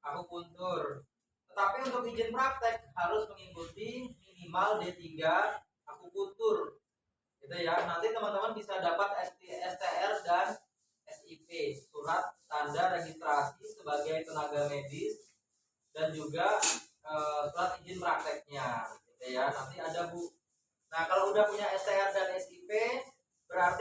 akupuntur. Tetapi untuk izin praktek harus mengikuti minimal D3 akupuntur. Gitu ya. Nanti teman-teman bisa dapat STR dan SIP, surat tanda registrasi sebagai tenaga medis, dan juga surat izin prakteknya. Ya, nanti ada, Bu. Nah, kalau udah punya STR dan SIP berarti